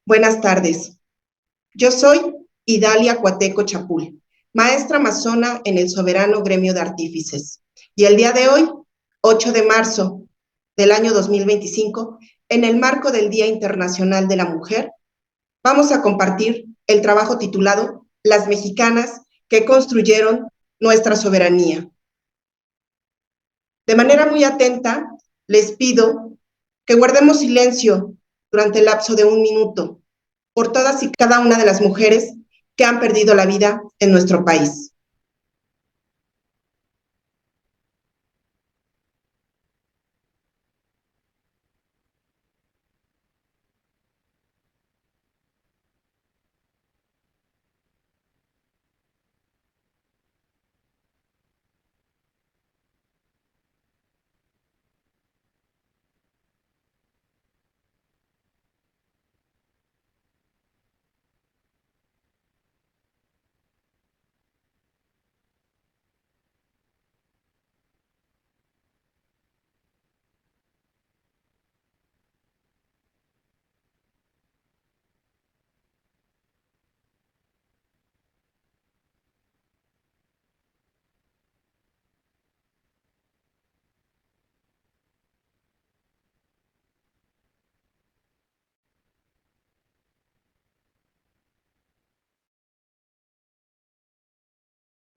Buenas tardes. Yo soy Idalia Cuateco Chapul, maestra amazona en el Soberano Gremio de Artífices. Y el día de hoy, 8 de marzo del año 2025, en el marco del Día Internacional de la Mujer, vamos a compartir el trabajo titulado Las mexicanas que construyeron nuestra soberanía. De manera muy atenta, les pido que guardemos silencio durante el lapso de 1 minuto por todas y cada una de las mujeres que han perdido la vida en nuestro país.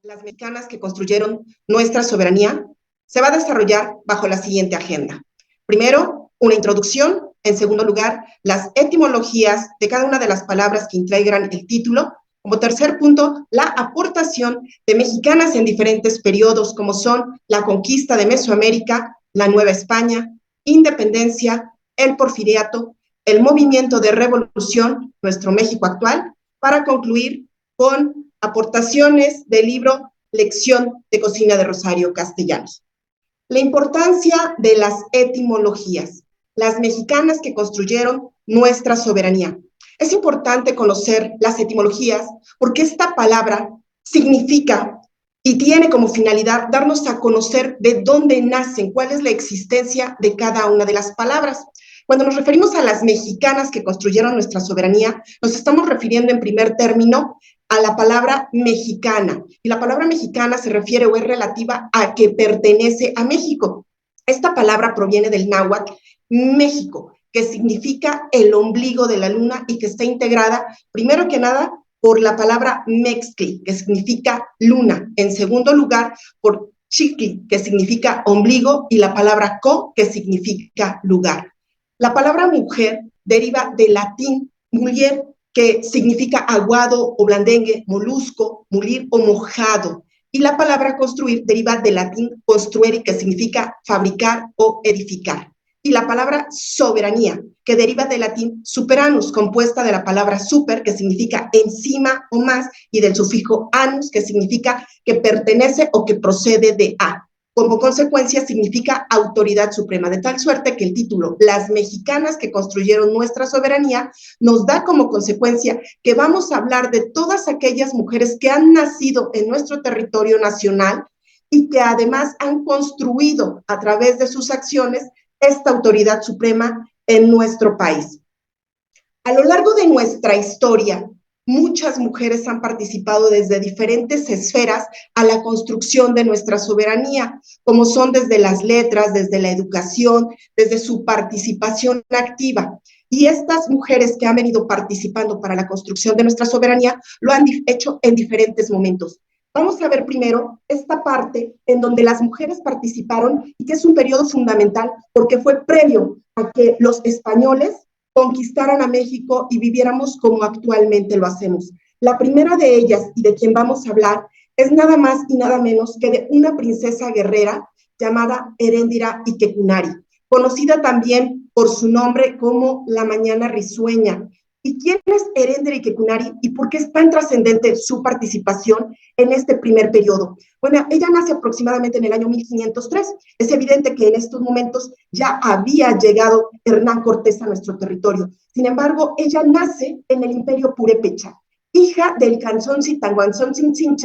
Las mexicanas que construyeron nuestra soberanía se va a desarrollar bajo la siguiente agenda. Primero, una introducción. En segundo lugar, las etimologías de cada una de las palabras que integran el título. Como tercer punto, la aportación de mexicanas en diferentes periodos, como son la conquista de Mesoamérica, la Nueva España, independencia, el porfiriato, el movimiento de revolución, nuestro México actual, para concluir con aportaciones del libro Lección de Cocina de Rosario Castellanos. La importancia de las etimologías, las mexicanas que construyeron nuestra soberanía. Es importante conocer las etimologías porque esta palabra significa y tiene como finalidad darnos a conocer de dónde nacen, cuál es la existencia de cada una de las palabras. Cuando nos referimos a las mexicanas que construyeron nuestra soberanía, nos estamos refiriendo en primer término a la palabra mexicana. Y la palabra mexicana se refiere o es relativa a que pertenece a México. Esta palabra proviene del náhuatl México, que significa el ombligo de la luna y que está integrada, primero que nada, por la palabra mextli, que significa luna. En segundo lugar, por chiqui, que significa ombligo, y la palabra co, que significa lugar. La palabra mujer deriva del latín mulier, que significa aguado o blandengue, molusco, mulir o mojado. Y la palabra construir deriva del latín construere, que significa fabricar o edificar. Y la palabra soberanía, que deriva del latín superanus, compuesta de la palabra super, que significa encima o más, y del sufijo anus, que significa que pertenece o que procede de a. Como consecuencia significa autoridad suprema, de tal suerte que el título Las mexicanas que construyeron nuestra soberanía nos da como consecuencia que vamos a hablar de todas aquellas mujeres que han nacido en nuestro territorio nacional y que además han construido a través de sus acciones esta autoridad suprema en nuestro país. A lo largo de nuestra historia, muchas mujeres han participado desde diferentes esferas a la construcción de nuestra soberanía, como son desde las letras, desde la educación, desde su participación activa. Y estas mujeres que han venido participando para la construcción de nuestra soberanía lo han hecho en diferentes momentos. Vamos a ver primero esta parte en donde las mujeres participaron y que es un periodo fundamental porque fue previo a que los españoles conquistaran a México y viviéramos como actualmente lo hacemos. La primera de ellas y de quien vamos a hablar es nada más y nada menos que de una princesa guerrera llamada Heréndira Iquecunari, conocida también por su nombre como la Mañana Risueña. ¿Y quién es Heréndira Iquecunari y por qué es tan trascendente su participación en este primer periodo? Bueno, ella nace aproximadamente en el año 1503. Es evidente que en estos momentos ya había llegado Hernán Cortés a nuestro territorio. Sin embargo, ella nace en el Imperio Purépecha, hija del Canzonci Tanguanzontzin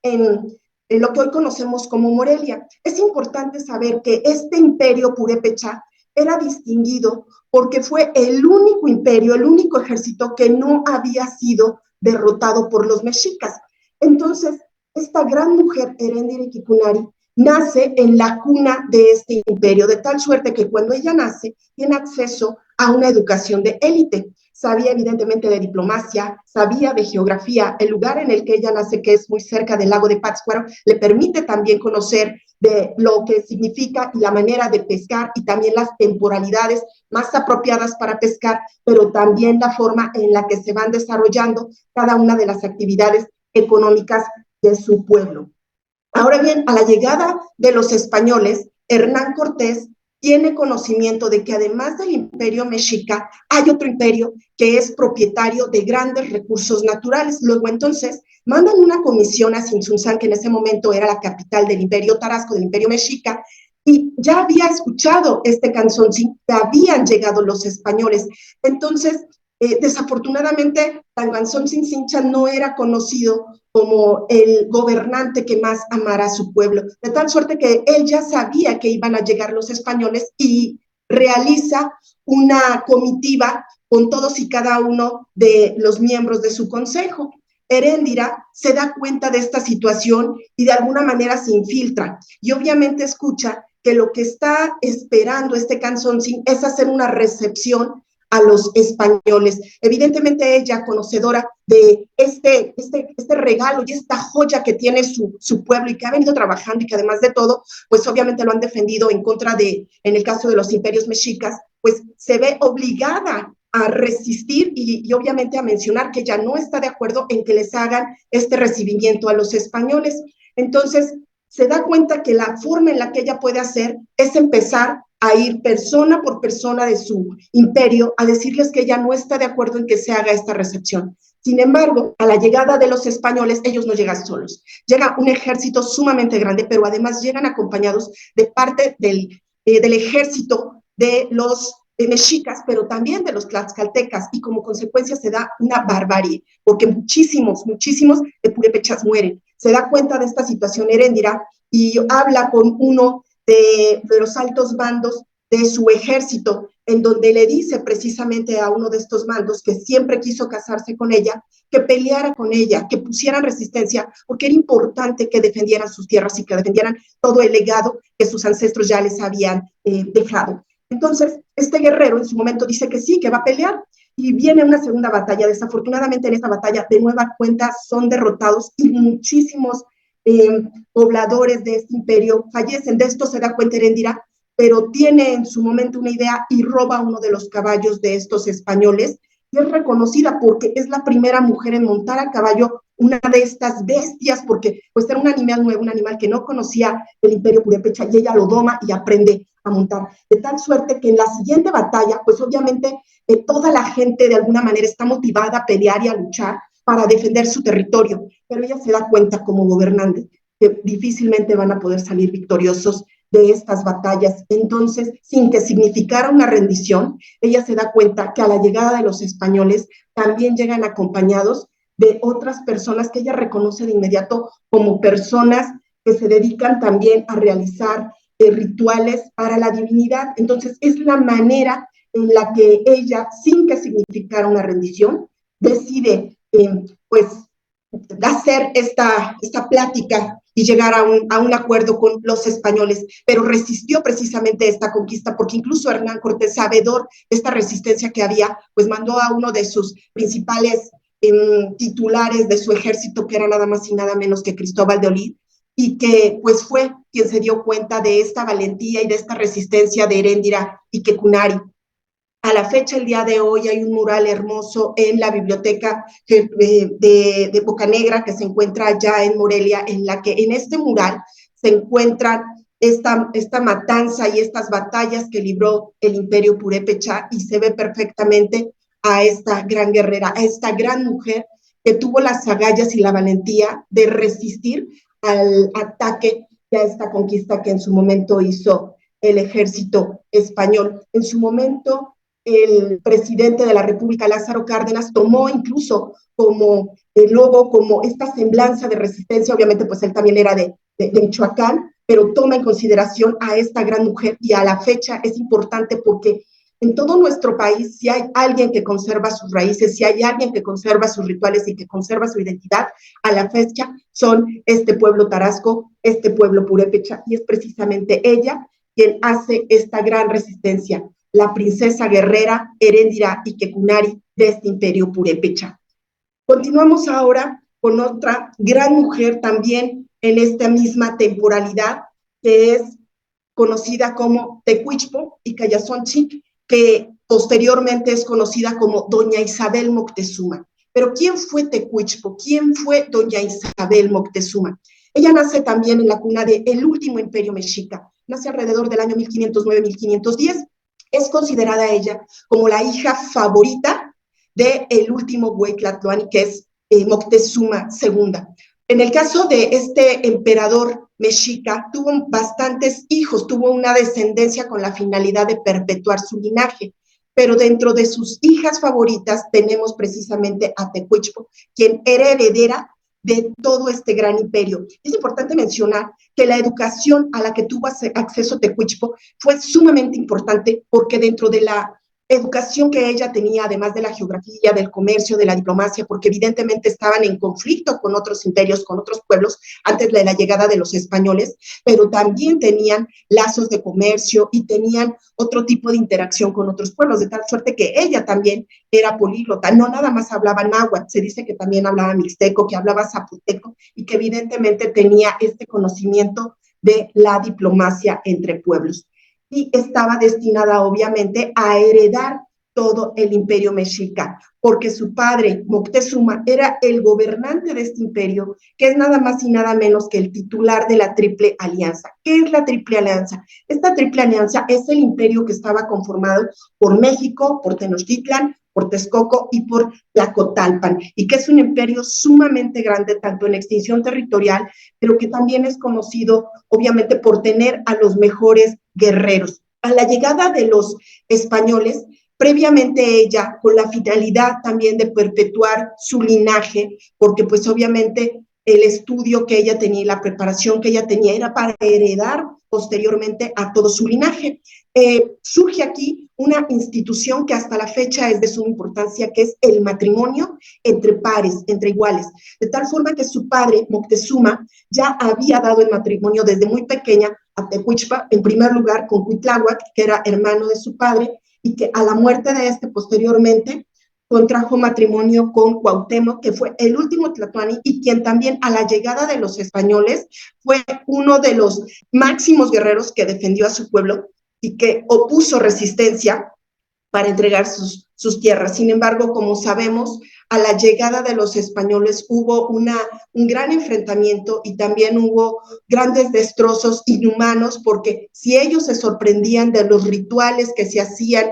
en lo que hoy conocemos como Morelia. Es importante saber que este imperio purépecha era distinguido porque fue el único imperio, el único ejército que no había sido derrotado por los mexicas. Entonces, esta gran mujer, Heréndira Quipunari, nace en la cuna de este imperio, de tal suerte que cuando ella nace, tiene acceso a una educación de élite. Sabía evidentemente de diplomacia, sabía de geografía. El lugar en el que ella nace, que es muy cerca del lago de Pátzcuaro, le permite también conocer de lo que significa y la manera de pescar y también las temporalidades más apropiadas para pescar, pero también la forma en la que se van desarrollando cada una de las actividades económicas de su pueblo. Ahora bien, a la llegada de los españoles, Hernán Cortés tiene conocimiento de que además del imperio mexica, hay otro imperio que es propietario de grandes recursos naturales. Luego entonces mandan una comisión a Tzintzuntzán, que en ese momento era la capital del imperio Tarasco, del imperio mexica, y ya había escuchado este canzoncín, que habían llegado los españoles. Entonces, desafortunadamente, Tanganzón Cincha no era conocido como el gobernante que más amara a su pueblo, de tal suerte que él ya sabía que iban a llegar los españoles y realiza una comitiva con todos y cada uno de los miembros de su consejo. Heréndira se da cuenta de esta situación y de alguna manera se infiltra y obviamente escucha que lo que está esperando este Canzoncín es hacer una recepción a los españoles. Evidentemente ella, conocedora de este regalo y esta joya que tiene su pueblo y que ha venido trabajando y que además de todo, pues obviamente lo han defendido en contra de, en el caso de los imperios mexicas, pues se ve obligada a resistir y obviamente a mencionar que ella no está de acuerdo en que les hagan este recibimiento a los españoles. Entonces, se da cuenta que la forma en la que ella puede hacer es empezar a ir persona por persona de su imperio a decirles que ella no está de acuerdo en que se haga esta recepción. Sin embargo, a la llegada de los españoles, ellos no llegan solos. Llega un ejército sumamente grande, pero además llegan acompañados de parte del ejército de los mexicas, pero también de los tlaxcaltecas, y como consecuencia se da una barbarie, porque muchísimos de purépechas mueren. Se da cuenta de esta situación Heréndira y habla con uno de los altos mandos de su ejército, en donde le dice precisamente a uno de estos mandos que siempre quiso casarse con ella, que peleara con ella, que pusieran resistencia, porque era importante que defendieran sus tierras y que defendieran todo el legado que sus ancestros ya les habían dejado. Entonces, este guerrero en su momento dice que sí, que va a pelear, y viene una segunda batalla. Desafortunadamente en esta batalla de nueva cuenta son derrotados y muchísimos pobladores de este imperio fallecen. De esto se da cuenta Heréndira, pero tiene en su momento una idea y roba uno de los caballos de estos españoles y es reconocida porque es la primera mujer en montar a caballo una de estas bestias, porque pues era un animal nuevo, un animal que no conocía el imperio purépecha, y ella lo doma y aprende a montar, de tal suerte que en la siguiente batalla, pues obviamente toda la gente de alguna manera está motivada a pelear y a luchar para defender su territorio, pero ella se da cuenta como gobernante que difícilmente van a poder salir victoriosos de estas batallas. Entonces, sin que significara una rendición, ella se da cuenta que a la llegada de los españoles también llegan acompañados de otras personas que ella reconoce de inmediato como personas que se dedican también a realizar rituales para la divinidad. Entonces, es la manera en la que ella, sin que significara una rendición, decide pues hacer esta plática y llegar a un acuerdo con los españoles, pero resistió precisamente esta conquista, porque incluso Hernán Cortés, sabedor de esta resistencia que había, pues mandó a uno de sus principales titulares de su ejército, que era nada más y nada menos que Cristóbal de Olid, y que pues fue quien se dio cuenta de esta valentía y de esta resistencia de Heréndira y Quipunari. A la fecha, el día de hoy, hay un mural hermoso en la biblioteca de Bocanegra, que se encuentra allá en Morelia, en la que en este mural se encuentran esta matanza y estas batallas que libró el imperio purépecha, y se ve perfectamente a esta gran guerrera, a esta gran mujer que tuvo las agallas y la valentía de resistir al ataque y a esta conquista que en su momento hizo el ejército español. En su momento, el presidente de la República, Lázaro Cárdenas, tomó incluso como el logo, como esta semblanza de resistencia. Obviamente pues él también era de Michoacán, pero toma en consideración a esta gran mujer y a la fecha es importante porque en todo nuestro país, si hay alguien que conserva sus raíces, si hay alguien que conserva sus rituales y que conserva su identidad, a la fecha son este pueblo tarasco, este pueblo purépecha, y es precisamente ella quien hace esta gran resistencia, la princesa guerrera Heréndira Iquekunari de este imperio purépecha. Continuamos ahora con otra gran mujer también en esta misma temporalidad, que es conocida como Tecuichpo y Cayazonchi, que posteriormente es conocida como Doña Isabel Moctezuma. Pero ¿quién fue Tecuichpo? ¿Quién fue Doña Isabel Moctezuma? Ella nace también en la cuna del último imperio mexica, nace alrededor del año 1509-1510. Es considerada ella como la hija favorita del último güey Tlatoani, que es Moctezuma II. En el caso de este emperador mexica, tuvo bastantes hijos, tuvo una descendencia con la finalidad de perpetuar su linaje, pero dentro de sus hijas favoritas tenemos precisamente a Tecuichpo, quien era heredera de todo este gran imperio. Es importante mencionar que la educación a la que tuvo acceso Tecuichpo fue sumamente importante porque dentro de la educación que ella tenía, además de la geografía, del comercio, de la diplomacia, porque evidentemente estaban en conflicto con otros imperios, con otros pueblos, antes de la llegada de los españoles, pero también tenían lazos de comercio y tenían otro tipo de interacción con otros pueblos, de tal suerte que ella también era políglota, no nada más hablaba náhuatl, se dice que también hablaba mixteco, que hablaba zapoteco y que evidentemente tenía este conocimiento de la diplomacia entre pueblos. Y estaba destinada obviamente a heredar todo el imperio mexica, porque su padre, Moctezuma, era el gobernante de este imperio, que es nada más y nada menos que el titular de la Triple Alianza. ¿Qué es la Triple Alianza? Esta Triple Alianza es el imperio que estaba conformado por México, por Tenochtitlan, por Texcoco y por Tlacotalpan, y que es un imperio sumamente grande, tanto en extensión territorial, pero que también es conocido, obviamente, por tener a los mejores guerreros. A la llegada de los españoles, previamente ella, con la finalidad también de perpetuar su linaje, porque pues obviamente el estudio que ella tenía y la preparación que ella tenía era para heredar posteriormente a todo su linaje. Surge aquí una institución que hasta la fecha es de suma importancia, que es el matrimonio entre pares, entre iguales, de tal forma que su padre, Moctezuma, ya había dado el matrimonio desde muy pequeña a Tecuichpa, en primer lugar con Cuitláhuac, que era hermano de su padre, y que a la muerte de este posteriormente contrajo matrimonio con Cuauhtémoc, que fue el último tlatoani y quien también a la llegada de los españoles fue uno de los máximos guerreros que defendió a su pueblo y que opuso resistencia para entregar sus tierras. Sin embargo, como sabemos, a la llegada de los españoles hubo un gran enfrentamiento y también hubo grandes destrozos inhumanos, porque si ellos se sorprendían de los rituales que se hacían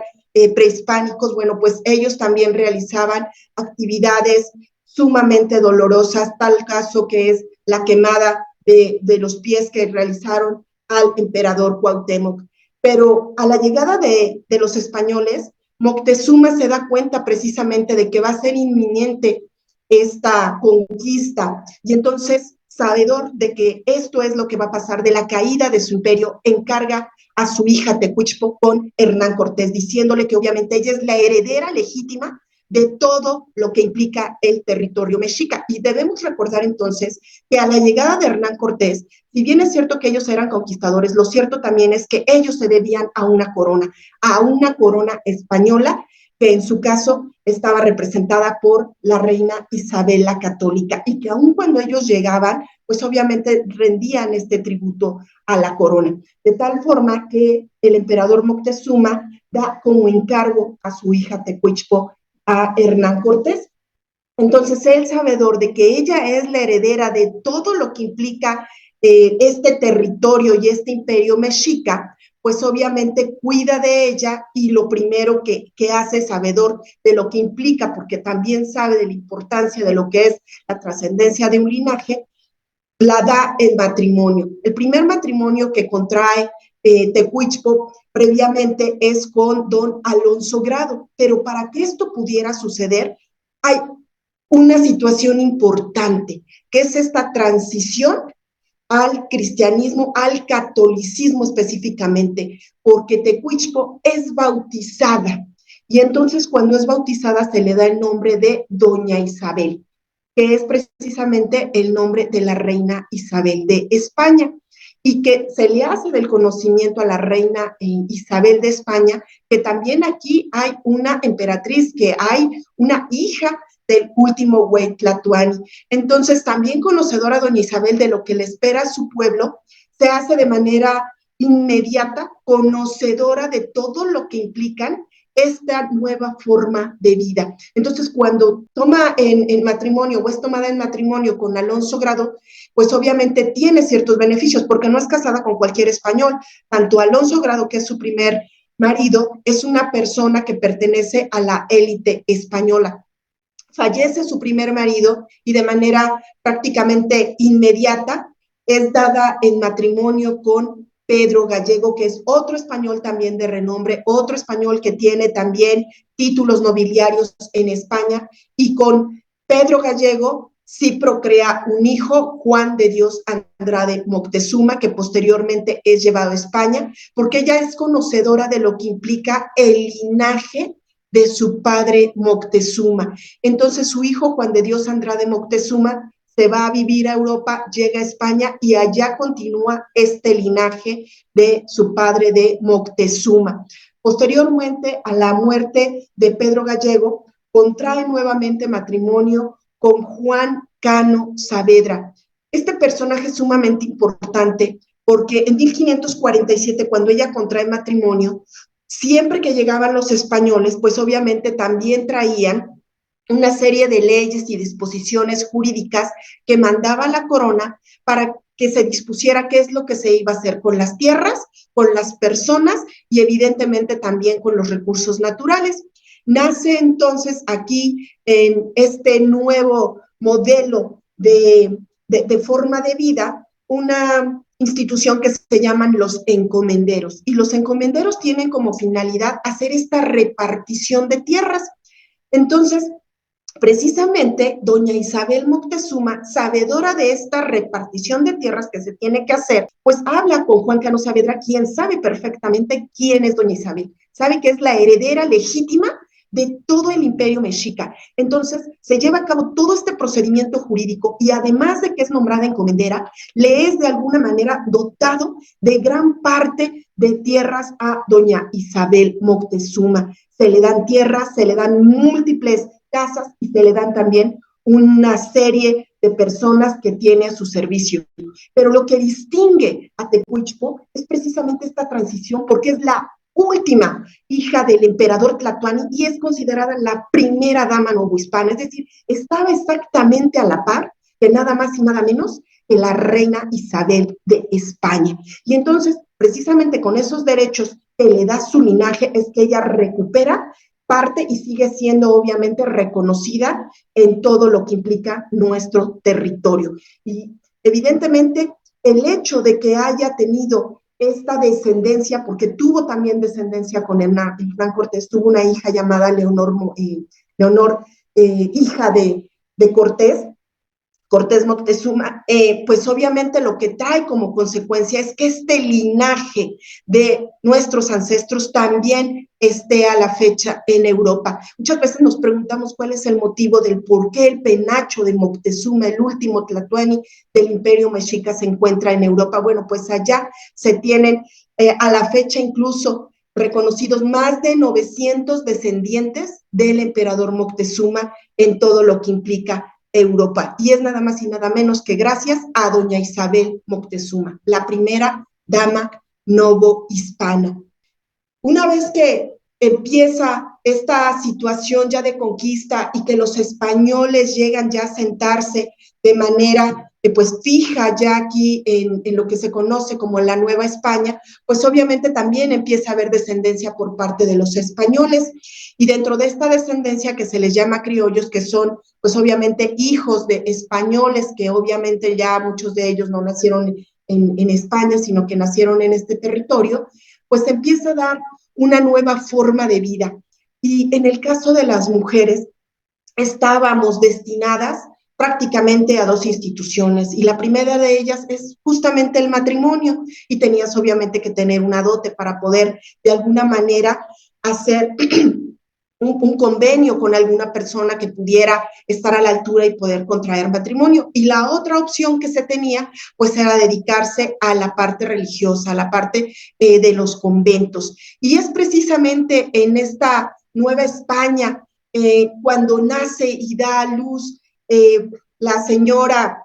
prehispánicos, bueno, pues ellos también realizaban actividades sumamente dolorosas, tal caso que es la quemada de los pies que realizaron al emperador Cuauhtémoc. Pero a la llegada de los españoles, Moctezuma se da cuenta precisamente de que va a ser inminente esta conquista y entonces, sabedor de que esto es lo que va a pasar, de la caída de su imperio, encarga a su hija Tecuichpo con Hernán Cortés, diciéndole que obviamente ella es la heredera legítima de todo lo que implica el territorio mexica. Y debemos recordar entonces que a la llegada de Hernán Cortés, si bien es cierto que ellos eran conquistadores, lo cierto también es que ellos se debían a una corona española, que en su caso estaba representada por la reina Isabel la Católica, y que aun cuando ellos llegaban, pues obviamente rendían este tributo a la corona, de tal forma que el emperador Moctezuma da como encargo a su hija Tecuichpo a Hernán Cortés. Entonces, él sabedor de que ella es la heredera de todo lo que implica este territorio y este imperio mexica, pues obviamente cuida de ella y lo primero que hace, sabedor de lo que implica, porque también sabe de la importancia de lo que es la trascendencia de un linaje, la da el matrimonio. El primer matrimonio que contrae Tecuichpo previamente es con don Alonso Grado, pero para que esto pudiera suceder hay una situación importante, que es esta transición al cristianismo, al catolicismo específicamente, porque Tecuichpo es bautizada. Y entonces cuando es bautizada se le da el nombre de Doña Isabel, que es precisamente el nombre de la reina Isabel de España, y que se le hace del conocimiento a la reina Isabel de España, que también aquí hay una emperatriz, que hay una hija del último güey Tlatuani. Entonces, también conocedora doña Isabel de lo que le espera a su pueblo, se hace de manera inmediata conocedora de todo lo que implican esta nueva forma de vida. Entonces, cuando toma en matrimonio o es tomada en matrimonio con Alonso Grado, pues obviamente tiene ciertos beneficios, porque no es casada con cualquier español. Tanto Alonso Grado, que es su primer marido, es una persona que pertenece a la élite española. Fallece su primer marido y de manera prácticamente inmediata es dada en matrimonio con Pedro Gallego, que es otro español también de renombre, otro español que tiene también títulos nobiliarios en España, y con Pedro Gallego sí procrea un hijo, Juan de Dios Andrade Moctezuma, que posteriormente es llevado a España, porque ella es conocedora de lo que implica el linaje de su padre Moctezuma. Entonces su hijo Juan de Dios Andrade Moctezuma se va a vivir a Europa, llega a España y allá continúa este linaje de su padre de Moctezuma. Posteriormente a la muerte de Pedro Gallego, contrae nuevamente matrimonio con Juan Cano Saavedra. Este personaje es sumamente importante porque en 1547, cuando ella contrae matrimonio, siempre que llegaban los españoles, pues obviamente también traían una serie de leyes y disposiciones jurídicas que mandaba la corona para que se dispusiera qué es lo que se iba a hacer con las tierras, con las personas y evidentemente también con los recursos naturales. Nace entonces aquí en este nuevo modelo de forma de vida una institución que se llaman los encomenderos. Y los encomenderos tienen como finalidad hacer esta repartición de tierras. Entonces, precisamente, doña Isabel Moctezuma, sabedora de esta repartición de tierras que se tiene que hacer, pues habla con Juan Cano Saavedra, quien sabe perfectamente quién es doña Isabel. Sabe que es la heredera legítima de todo el imperio mexica. Entonces, se lleva a cabo todo este procedimiento jurídico y además de que es nombrada encomendera, le es de alguna manera dotado de gran parte de tierras a doña Isabel Moctezuma. Se le dan tierras, se le dan múltiples casas y se le dan también una serie de personas que tiene a su servicio. Pero lo que distingue a Tecuichpo es precisamente esta transición, porque es la última hija del emperador Tlatuani y es considerada la primera dama novohispana, es decir, estaba exactamente a la par que nada más y nada menos que la reina Isabel de España. Y entonces, precisamente con esos derechos que le da su linaje, es que ella recupera parte y sigue siendo obviamente reconocida en todo lo que implica nuestro territorio. Y evidentemente el hecho de que haya tenido esta descendencia, porque tuvo también descendencia con Hernán Cortés, tuvo una hija llamada Leonor hija de Cortés, Cortés Moctezuma, pues obviamente lo que trae como consecuencia es que este linaje de nuestros ancestros también esté a la fecha en Europa. Muchas veces nos preguntamos cuál es el motivo del por qué el penacho de Moctezuma, el último Tlatoani del imperio mexica, se encuentra en Europa. Bueno, pues allá se tienen a la fecha incluso reconocidos más de 900 descendientes del emperador Moctezuma en todo lo que implica Europa. Y es nada más y nada menos que gracias a doña Isabel Moctezuma, la primera dama novohispana. Una vez que empieza esta situación ya de conquista y que los españoles llegan ya a sentarse de manera pues fija ya aquí en lo que se conoce como la Nueva España, pues obviamente también empieza a haber descendencia por parte de los españoles y dentro de esta descendencia que se les llama criollos, que son pues obviamente hijos de españoles, que obviamente ya muchos de ellos no nacieron en España, sino que nacieron en este territorio, pues empieza a dar una nueva forma de vida. Y en el caso de las mujeres, estábamos destinadas prácticamente a dos instituciones, y la primera de ellas es justamente el matrimonio, y tenías obviamente que tener una dote para poder de alguna manera hacer un convenio con alguna persona que pudiera estar a la altura y poder contraer matrimonio. Y la otra opción que se tenía, pues era dedicarse a la parte religiosa, a la parte de los conventos. Y es precisamente en esta Nueva España, cuando nace y da a luz la señora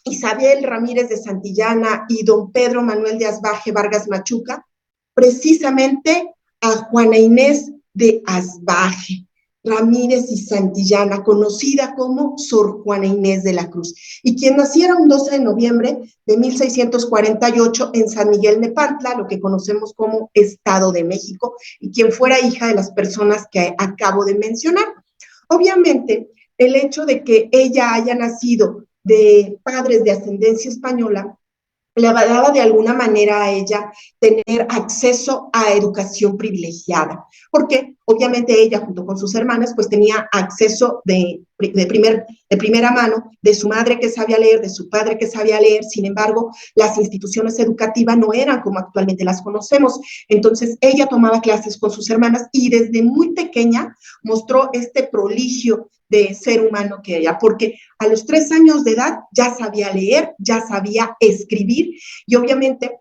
Isabel Ramírez de Santillana y don Pedro Manuel de Asbaje Vargas Machuca, precisamente a Juana Inés de Asbaje Ramírez y Santillana, conocida como Sor Juana Inés de la Cruz, y quien naciera un 12 de noviembre de 1648 en San Miguel Nepantla, lo que conocemos como Estado de México, y quien fuera hija de las personas que acabo de mencionar. Obviamente, el hecho de que ella haya nacido de padres de ascendencia española le daba de alguna manera a ella tener acceso a educación privilegiada, porque obviamente ella junto con sus hermanas pues tenía acceso de primera mano de su madre que sabía leer, de su padre que sabía leer. Sin embargo, las instituciones educativas no eran como actualmente las conocemos. Entonces ella tomaba clases con sus hermanas y desde muy pequeña mostró este prodigio de ser humano que ella, porque a los 3 años de edad ya sabía leer, ya sabía escribir, y obviamente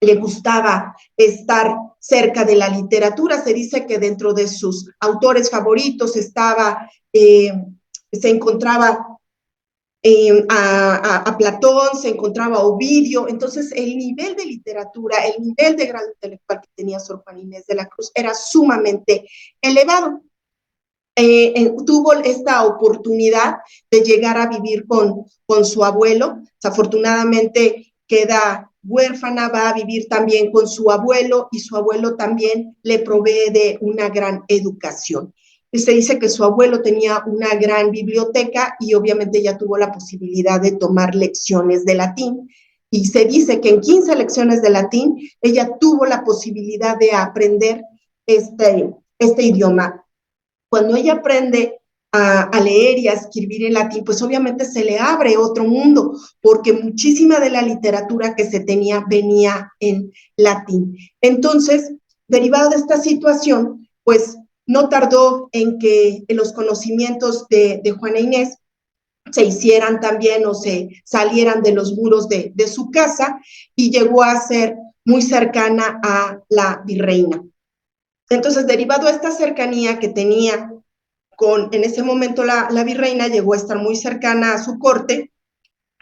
le gustaba estar cerca de la literatura. Se dice que dentro de sus autores favoritos se encontraba a Platón, se encontraba a Ovidio. Entonces el nivel de literatura, el nivel de grado intelectual que tenía Sor Juana Inés de la Cruz era sumamente elevado. Tuvo esta oportunidad de llegar a vivir con su abuelo. Desafortunadamente queda huérfana, va a vivir también con su abuelo, y su abuelo también le provee de una gran educación. Se dice que su abuelo tenía una gran biblioteca y obviamente ella tuvo la posibilidad de tomar lecciones de latín, y se dice que en 15 lecciones de latín ella tuvo la posibilidad de aprender este idioma. Cuando ella aprende a leer y a escribir en latín, pues obviamente se le abre otro mundo, porque muchísima de la literatura que se tenía venía en latín. Entonces, derivado de esta situación, pues no tardó en que los conocimientos de Juana Inés se hicieran también o se salieran de los muros de su casa, y llegó a ser muy cercana a la virreina. Entonces, derivado a esta cercanía que tenía en ese momento la virreina, llegó a estar muy cercana a su corte,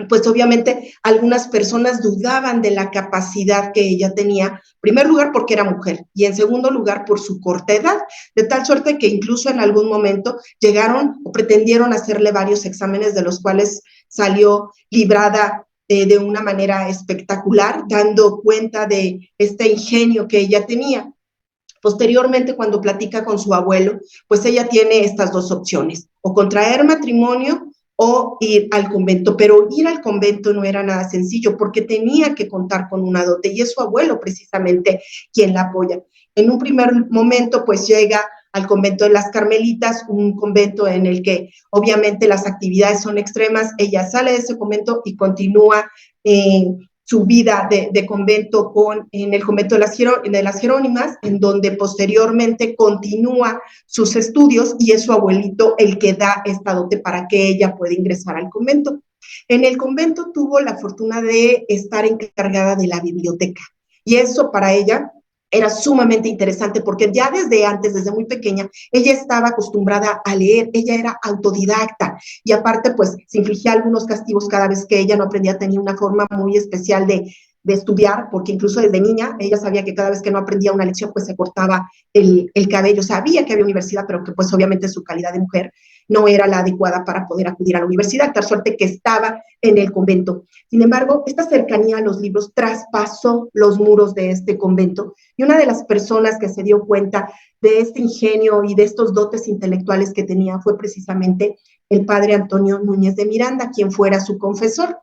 pues obviamente algunas personas dudaban de la capacidad que ella tenía, en primer lugar porque era mujer, y en segundo lugar por su corta edad, de tal suerte que incluso en algún momento llegaron o pretendieron hacerle varios exámenes, de los cuales salió librada de una manera espectacular, dando cuenta de este ingenio que ella tenía. Posteriormente, cuando platica con su abuelo, pues ella tiene estas dos opciones: o contraer matrimonio o ir al convento. Pero ir al convento no era nada sencillo, porque tenía que contar con una dote, y es su abuelo precisamente quien la apoya. En un primer momento, pues llega al convento de las Carmelitas, un convento en el que obviamente las actividades son extremas. Ella sale de ese convento y continúa su vida de convento en el convento de las Jerónimas, en donde posteriormente continúa sus estudios, y es su abuelito el que da esta dote para que ella pueda ingresar al convento. En el convento tuvo la fortuna de estar encargada de la biblioteca, y eso para ella era sumamente interesante, porque ya desde antes, desde muy pequeña, ella estaba acostumbrada a leer, ella era autodidacta, y aparte pues se infligía algunos castigos cada vez que ella no aprendía. Tenía una forma muy especial de estudiar, porque incluso desde niña ella sabía que cada vez que no aprendía una lección pues se cortaba el cabello. Sabía que había universidad, pero que pues obviamente su calidad de mujer no era la adecuada para poder acudir a la universidad, tal suerte que estaba en el convento. Sin embargo, esta cercanía a los libros traspasó los muros de este convento, y una de las personas que se dio cuenta de este ingenio y de estos dotes intelectuales que tenía fue precisamente el padre Antonio Núñez de Miranda, quien fuera su confesor.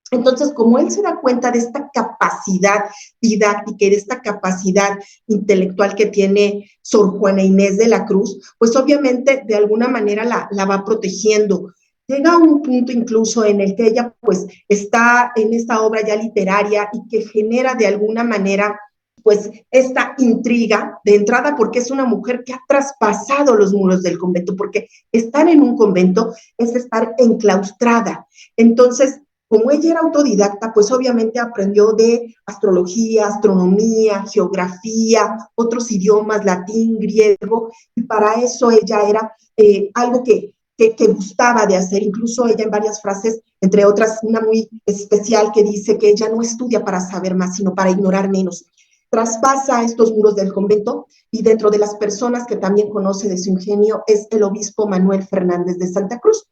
Entonces, como él se da cuenta de esta capacidad didáctica y de esta capacidad intelectual que tiene Sor Juana Inés de la Cruz, pues obviamente de alguna manera la va protegiendo. llega a un punto incluso en el que ella pues está en esta obra ya literaria y que genera de alguna manera pues esta intriga de entrada porque es una mujer que ha traspasado los muros del convento, porque estar en un convento es estar enclaustrada. Entonces, como ella era autodidacta, pues obviamente aprendió de astrología, astronomía, geografía, otros idiomas, latín, griego, y para eso ella era algo que gustaba de hacer, incluso ella en varias frases, entre otras una muy especial que dice que ella no estudia para saber más, sino para ignorar menos. Traspasa estos muros del convento y dentro de las personas que también conoce de su ingenio es el obispo Manuel Fernández de Santa Cruz,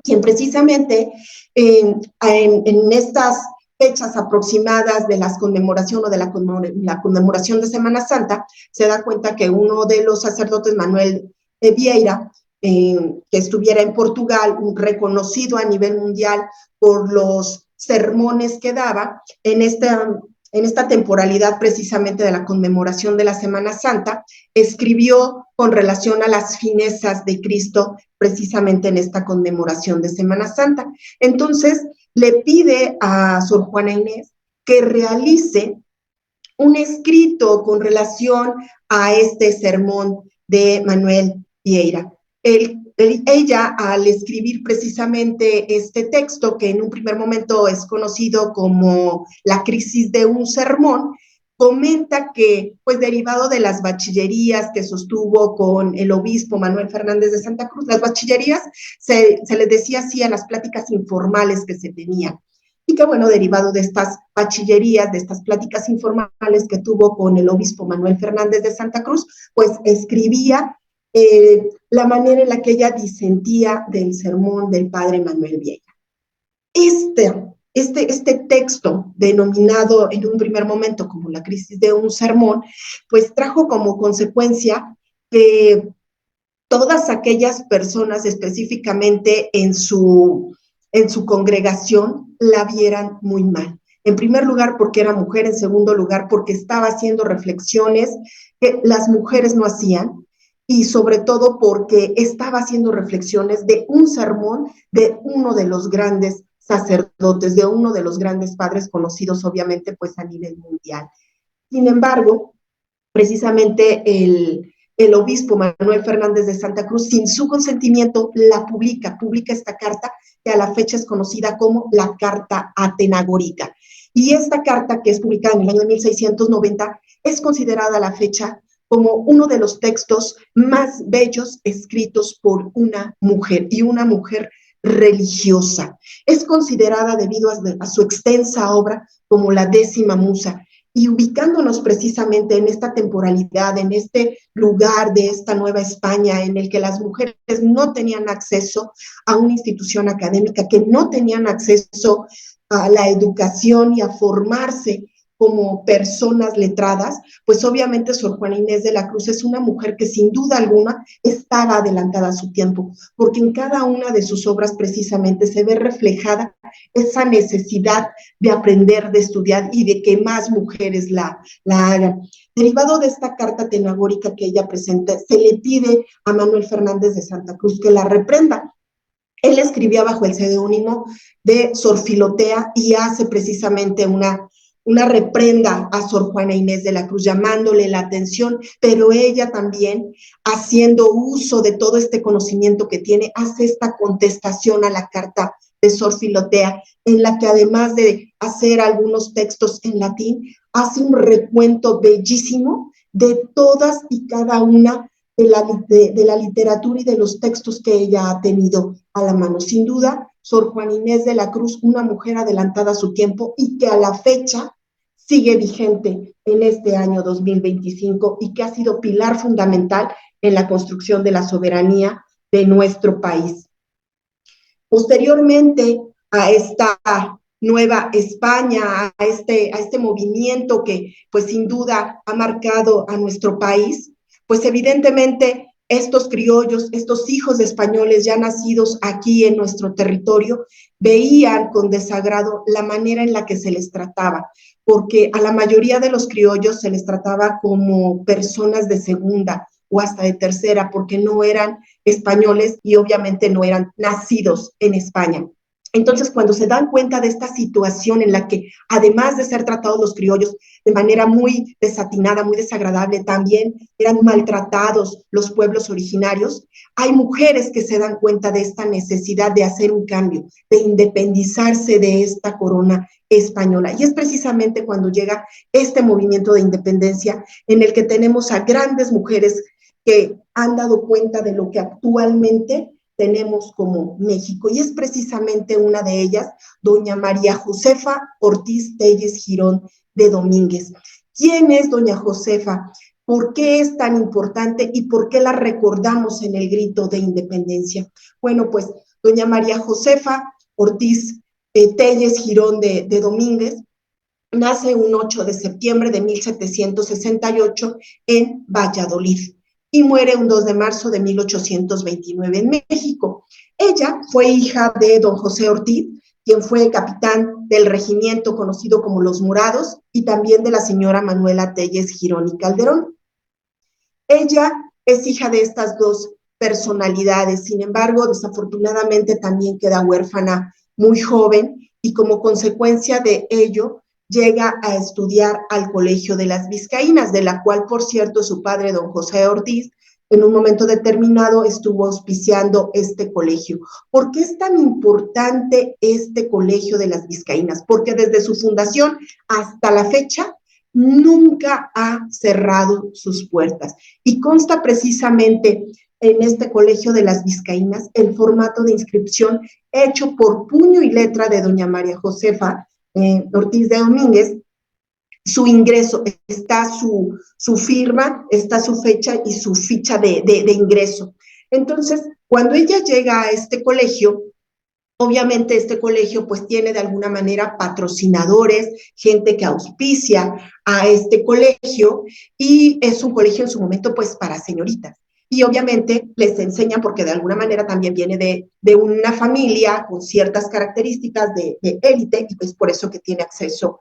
quien precisamente en estas fechas aproximadas de las conmemoración o de la conmemoración de Semana Santa, se da cuenta que uno de los sacerdotes, Manuel Vieira, que estuviera en Portugal, reconocido a nivel mundial por los sermones que daba en esta temporalidad precisamente de la conmemoración de la Semana Santa, escribió con relación a las finezas de Cristo precisamente en esta conmemoración de Semana Santa. Entonces, le pide a Sor Juana Inés que realice un escrito con relación a este sermón de Manuel Vieira. Ella, al escribir precisamente este texto, que en un primer momento es conocido como la crisis de un sermón, comenta que, pues derivado de las bachillerías que sostuvo con el obispo Manuel Fernández de Santa Cruz, las bachillerías se les decía así a las pláticas informales que se tenían. Y que, bueno, derivado de estas bachillerías, de estas pláticas informales que tuvo con el obispo Manuel Fernández de Santa Cruz, pues escribía la manera en la que ella disentía del sermón del padre Manuel Vieira. Este texto, denominado en un primer momento como la crisis de un sermón, pues trajo como consecuencia que todas aquellas personas específicamente en su congregación la vieran muy mal. En primer lugar, porque era mujer, en segundo lugar, porque estaba haciendo reflexiones que las mujeres no hacían, y sobre todo porque estaba haciendo reflexiones de un sermón de uno de los grandes sacerdotes, de uno de los grandes padres conocidos obviamente pues a nivel mundial. Sin embargo, precisamente el obispo Manuel Fernández de Santa Cruz, sin su consentimiento, la publica esta carta que a la fecha es conocida como la Carta Atenagórica. Y esta carta, que es publicada en el año 1690, es considerada a la fecha como uno de los textos más bellos escritos por una mujer, y una mujer religiosa. Es considerada, debido a su extensa obra, como la 10ª musa. Y ubicándonos precisamente en esta temporalidad, en este lugar de esta Nueva España, en el que las mujeres no tenían acceso a una institución académica, que no tenían acceso a la educación y a formarse como personas letradas, pues obviamente Sor Juana Inés de la Cruz es una mujer que sin duda alguna estaba adelantada a su tiempo, porque en cada una de sus obras precisamente se ve reflejada esa necesidad de aprender, de estudiar y de que más mujeres la hagan. Derivado de esta carta atenagórica que ella presenta, se le pide a Manuel Fernández de Santa Cruz que la reprenda. Él escribía bajo el seudónimo de Sor Filotea y hace precisamente una reprenda a Sor Juana Inés de la Cruz, llamándole la atención, pero ella también, haciendo uso de todo este conocimiento que tiene, hace esta contestación a la carta de Sor Filotea, en la que además de hacer algunos textos en latín, hace un recuento bellísimo de todas y cada una de la literatura y de los textos que ella ha tenido a la mano. Sin duda, Sor Juana Inés de la Cruz, una mujer adelantada a su tiempo y que a la fecha sigue vigente en este año 2025 y que ha sido pilar fundamental en la construcción de la soberanía de nuestro país. Posteriormente a esta Nueva España, a este movimiento que pues sin duda ha marcado a nuestro país, pues evidentemente estos criollos, estos hijos de españoles ya nacidos aquí en nuestro territorio, veían con desagrado la manera en la que se les trataba, porque a la mayoría de los criollos se les trataba como personas de segunda, o hasta de tercera, porque no eran españoles y obviamente no eran nacidos en España. Entonces, cuando se dan cuenta de esta situación en la que, además de ser tratados los criollos de manera muy desatinada, muy desagradable, también eran maltratados los pueblos originarios, hay mujeres que se dan cuenta de esta necesidad de hacer un cambio, de independizarse de esta corona española. Y es precisamente cuando llega este movimiento de independencia en el que tenemos a grandes mujeres que han dado cuenta de lo que actualmente tenemos como México, y es precisamente una de ellas, doña María Josefa Ortiz Telles Girón de Domínguez. ¿Quién es doña Josefa? ¿Por qué es tan importante y por qué la recordamos en el grito de independencia? Bueno, pues doña María Josefa Ortiz Telles Girón de Domínguez nace un 8 de septiembre de 1768 en Valladolid y muere un 2 de marzo de 1829 en México. Ella fue hija de don José Ortiz, quien fue capitán del regimiento conocido como Los Morados, y también de la señora Manuela Telles Girón y Calderón. Ella es hija de estas dos personalidades, sin embargo, desafortunadamente también queda huérfana muy joven y como consecuencia de ello llega a estudiar al Colegio de las Vizcaínas, de la cual, por cierto, su padre, don José Ortiz, en un momento determinado estuvo auspiciando este colegio. ¿Por qué es tan importante este Colegio de las Vizcaínas? Porque desde su fundación hasta la fecha nunca ha cerrado sus puertas. Y consta precisamente en este Colegio de las Vizcaínas el formato de inscripción hecho por puño y letra de doña María Josefa Ortiz de Domínguez. Su ingreso, está su firma, está su fecha y su ficha de ingreso. Entonces, cuando ella llega a este colegio, obviamente este colegio pues tiene de alguna manera patrocinadores, gente que auspicia a este colegio, y es un colegio en su momento pues para señoritas. Y obviamente les enseñan, porque de alguna manera también viene de una familia con ciertas características de élite, y pues por eso que tiene acceso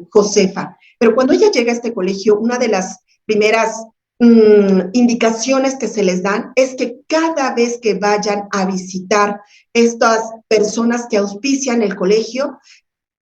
Josefa. Pero cuando ella llega a este colegio, una de las primeras indicaciones que se les dan es que cada vez que vayan a visitar estas personas que auspician el colegio,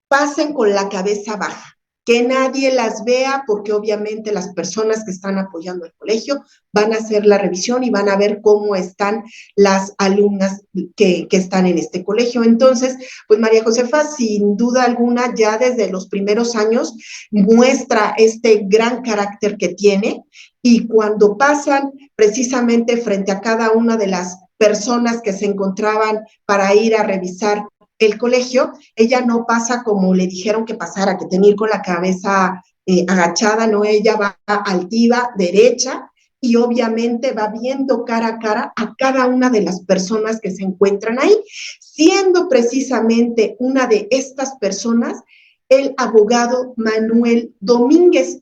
pasen con la cabeza baja, que nadie las vea, porque obviamente las personas que están apoyando el colegio van a hacer la revisión y van a ver cómo están las alumnas que están en este colegio. Entonces, pues María Josefa, sin duda alguna, ya desde los primeros años muestra este gran carácter que tiene, y cuando pasan precisamente frente a cada una de las personas que se encontraban para ir a revisar el colegio, ella no pasa como le dijeron que pasara, que tenía que ir con la cabeza agachada, no, ella va altiva, derecha, y obviamente va viendo cara a cara a cada una de las personas que se encuentran ahí, siendo precisamente una de estas personas el abogado Manuel Domínguez,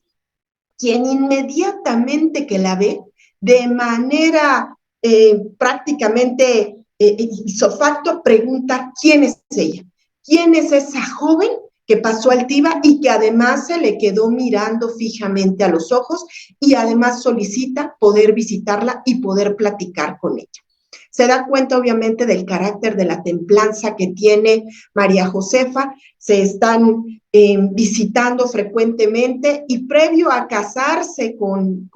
quien inmediatamente que la ve, de manera prácticamente isofacto, pregunta quién es ella, quién es esa joven que pasó altiva y que además se le quedó mirando fijamente a los ojos, y además solicita poder visitarla y poder platicar con ella. Se da cuenta obviamente del carácter, de la templanza que tiene María Josefa, se están visitando frecuentemente, y previo a casarse con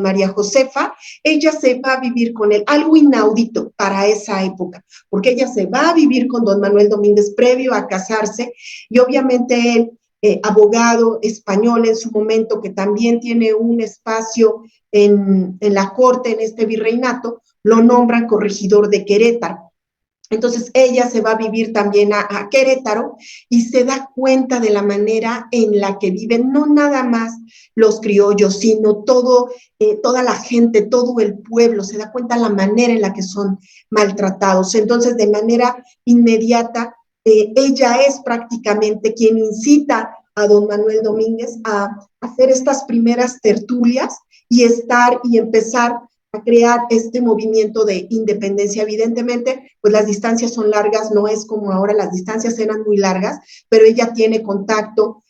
María Josefa, ella se va a vivir con él, algo inaudito para esa época, porque ella se va a vivir con don Manuel Domínguez previo a casarse, y obviamente él, abogado español en su momento, que también tiene un espacio en la corte, en este virreinato, lo nombran corregidor de Querétaro. Entonces ella se va a vivir también a Querétaro, y se da cuenta de la manera en la que viven, no nada más los criollos, sino toda la gente, todo el pueblo, se da cuenta de la manera en la que son maltratados. Entonces, de manera inmediata, ella es prácticamente quien incita a don Manuel Domínguez a hacer estas primeras tertulias y empezar a crear este movimiento de independencia. Evidentemente, pues las distancias son largas, no es como ahora, las distancias eran muy largas, pero ella tiene contacto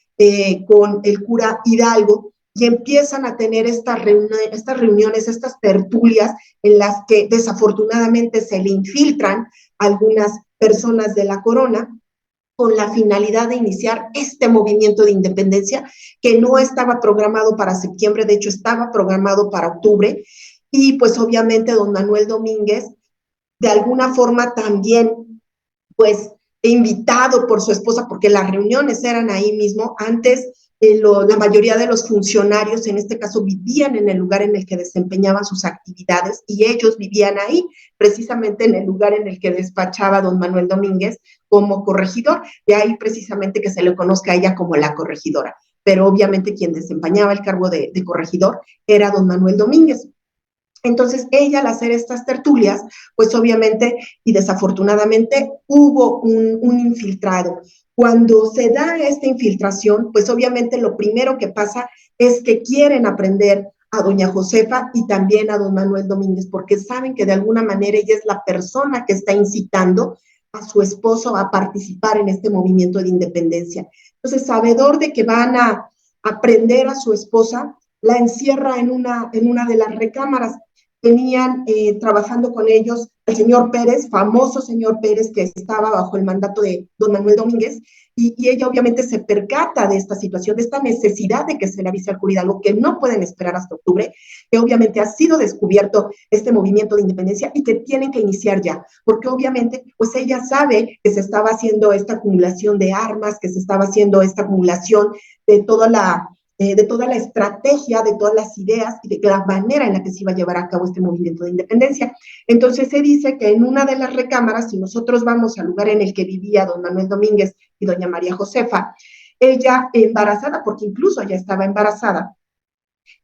con el cura Hidalgo, y empiezan a tener estas reuniones, estas tertulias en las que desafortunadamente se le infiltran algunas personas de la corona con la finalidad de iniciar este movimiento de independencia que no estaba programado para septiembre, de hecho estaba programado para octubre, y pues obviamente don Manuel Domínguez de alguna forma también pues invitado por su esposa, porque las reuniones eran ahí mismo. Antes la mayoría de los funcionarios, en este caso, vivían en el lugar en el que desempeñaban sus actividades y ellos vivían ahí, precisamente en el lugar en el que despachaba don Manuel Domínguez como corregidor, de ahí precisamente que se le conozca a ella como la corregidora, pero obviamente quien desempeñaba el cargo de corregidor era don Manuel Domínguez. Entonces, ella al hacer estas tertulias, pues obviamente y desafortunadamente hubo un infiltrado. Cuando se da esta infiltración, pues obviamente lo primero que pasa es que quieren aprender a doña Josefa y también a don Manuel Domínguez, porque saben que de alguna manera ella es la persona que está incitando a su esposo a participar en este movimiento de independencia. Entonces, sabedor de que van a aprender a su esposa, la encierra en una de las recámaras. Tenían trabajando con ellos el señor Pérez, famoso señor Pérez, que estaba bajo el mandato de don Manuel Domínguez, y ella obviamente se percata de esta situación, de esta necesidad de que se le avise al cura Hidalgo, que no pueden esperar hasta octubre, que obviamente ha sido descubierto este movimiento de independencia y que tienen que iniciar ya, porque obviamente pues ella sabe que se estaba haciendo esta acumulación de armas, que se estaba haciendo esta acumulación de toda la estrategia, de todas las ideas y de la manera en la que se iba a llevar a cabo este movimiento de independencia. Entonces se dice que en una de las recámaras, si nosotros vamos al lugar en el que vivía don Manuel Domínguez y doña María Josefa, ella embarazada, porque incluso ella estaba embarazada,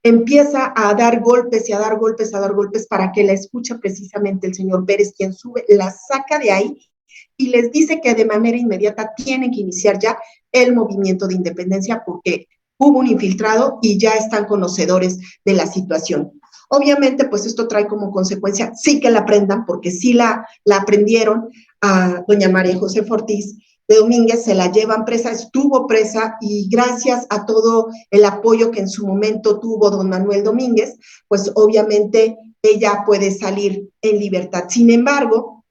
empieza a dar golpes y a dar golpes, a dar golpes para que la escuche precisamente el señor Pérez, quien sube, la saca de ahí y les dice que de manera inmediata tienen que iniciar ya el movimiento de independencia porque hubo un infiltrado y ya están conocedores de la situación. Obviamente, pues esto trae como consecuencia, sí que la aprendan, porque sí la aprendieron a doña María José Ortiz de Domínguez, se la llevan presa, estuvo presa y gracias a todo el apoyo que en su momento tuvo don Manuel Domínguez, pues obviamente ella puede salir en libertad. Sin embargo,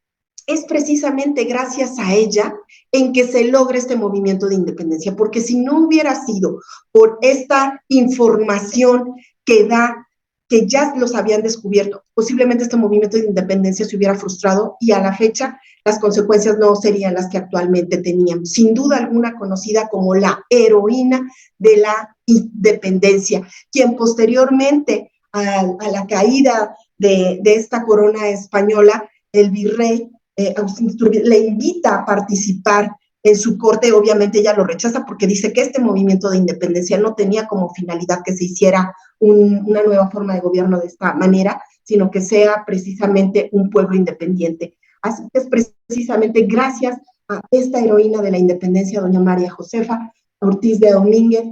es precisamente gracias a ella en que se logra este movimiento de independencia, porque si no hubiera sido por esta información que da, que ya los habían descubierto, posiblemente este movimiento de independencia se hubiera frustrado y a la fecha las consecuencias no serían las que actualmente tenían. Sin duda alguna conocida como la heroína de la independencia, quien posteriormente a la caída de esta corona española, el virrey le invita a participar en su corte. Obviamente ella lo rechaza porque dice que este movimiento de independencia no tenía como finalidad que se hiciera una nueva forma de gobierno de esta manera, sino que sea precisamente un pueblo independiente. Así que es precisamente gracias a esta heroína de la independencia, doña María Josefa Ortiz de Domínguez,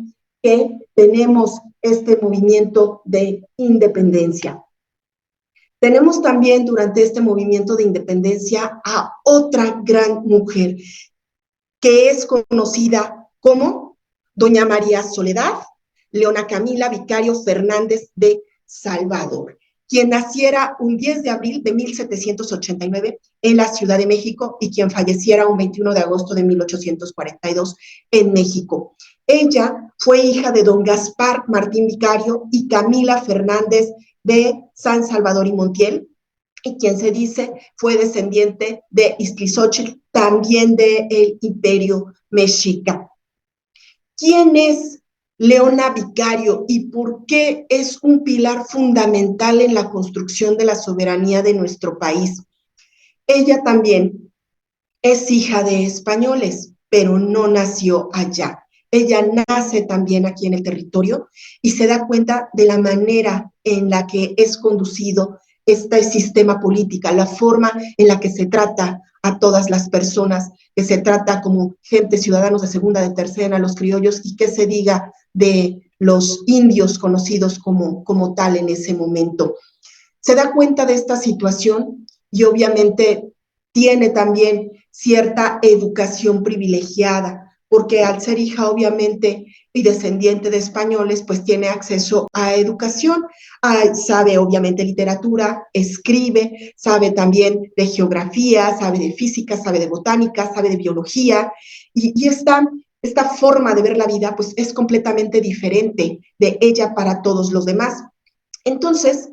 que tenemos este movimiento de independencia. Tenemos también durante este movimiento de independencia a otra gran mujer que es conocida como doña María Soledad Leona Camila Vicario Fernández de Salvador, quien naciera un 10 de abril de 1789 en la Ciudad de México y quien falleciera un 21 de agosto de 1842 en México. Ella fue hija de don Gaspar Martín Vicario y Camila Fernández de San Salvador y Montiel, y quien se dice fue descendiente de Iztlizóchitl, también del Imperio Mexica. ¿Quién es Leona Vicario y por qué es un pilar fundamental en la construcción de la soberanía de nuestro país? Ella también es hija de españoles, pero no nació allá. Ella nace también aquí en el territorio y se da cuenta de la manera en la que es conducido este sistema político, la forma en la que se trata a todas las personas, que se trata como gente, ciudadanos de segunda, de tercera, los criollos, y que se diga de los indios conocidos como tal en ese momento. Se da cuenta de esta situación y obviamente tiene también cierta educación privilegiada, porque al ser hija obviamente y descendiente de españoles, pues tiene acceso a educación, sabe obviamente literatura, escribe, sabe también de geografía, sabe de física, sabe de botánica, sabe de biología, y esta forma de ver la vida pues es completamente diferente de ella para todos los demás. Entonces,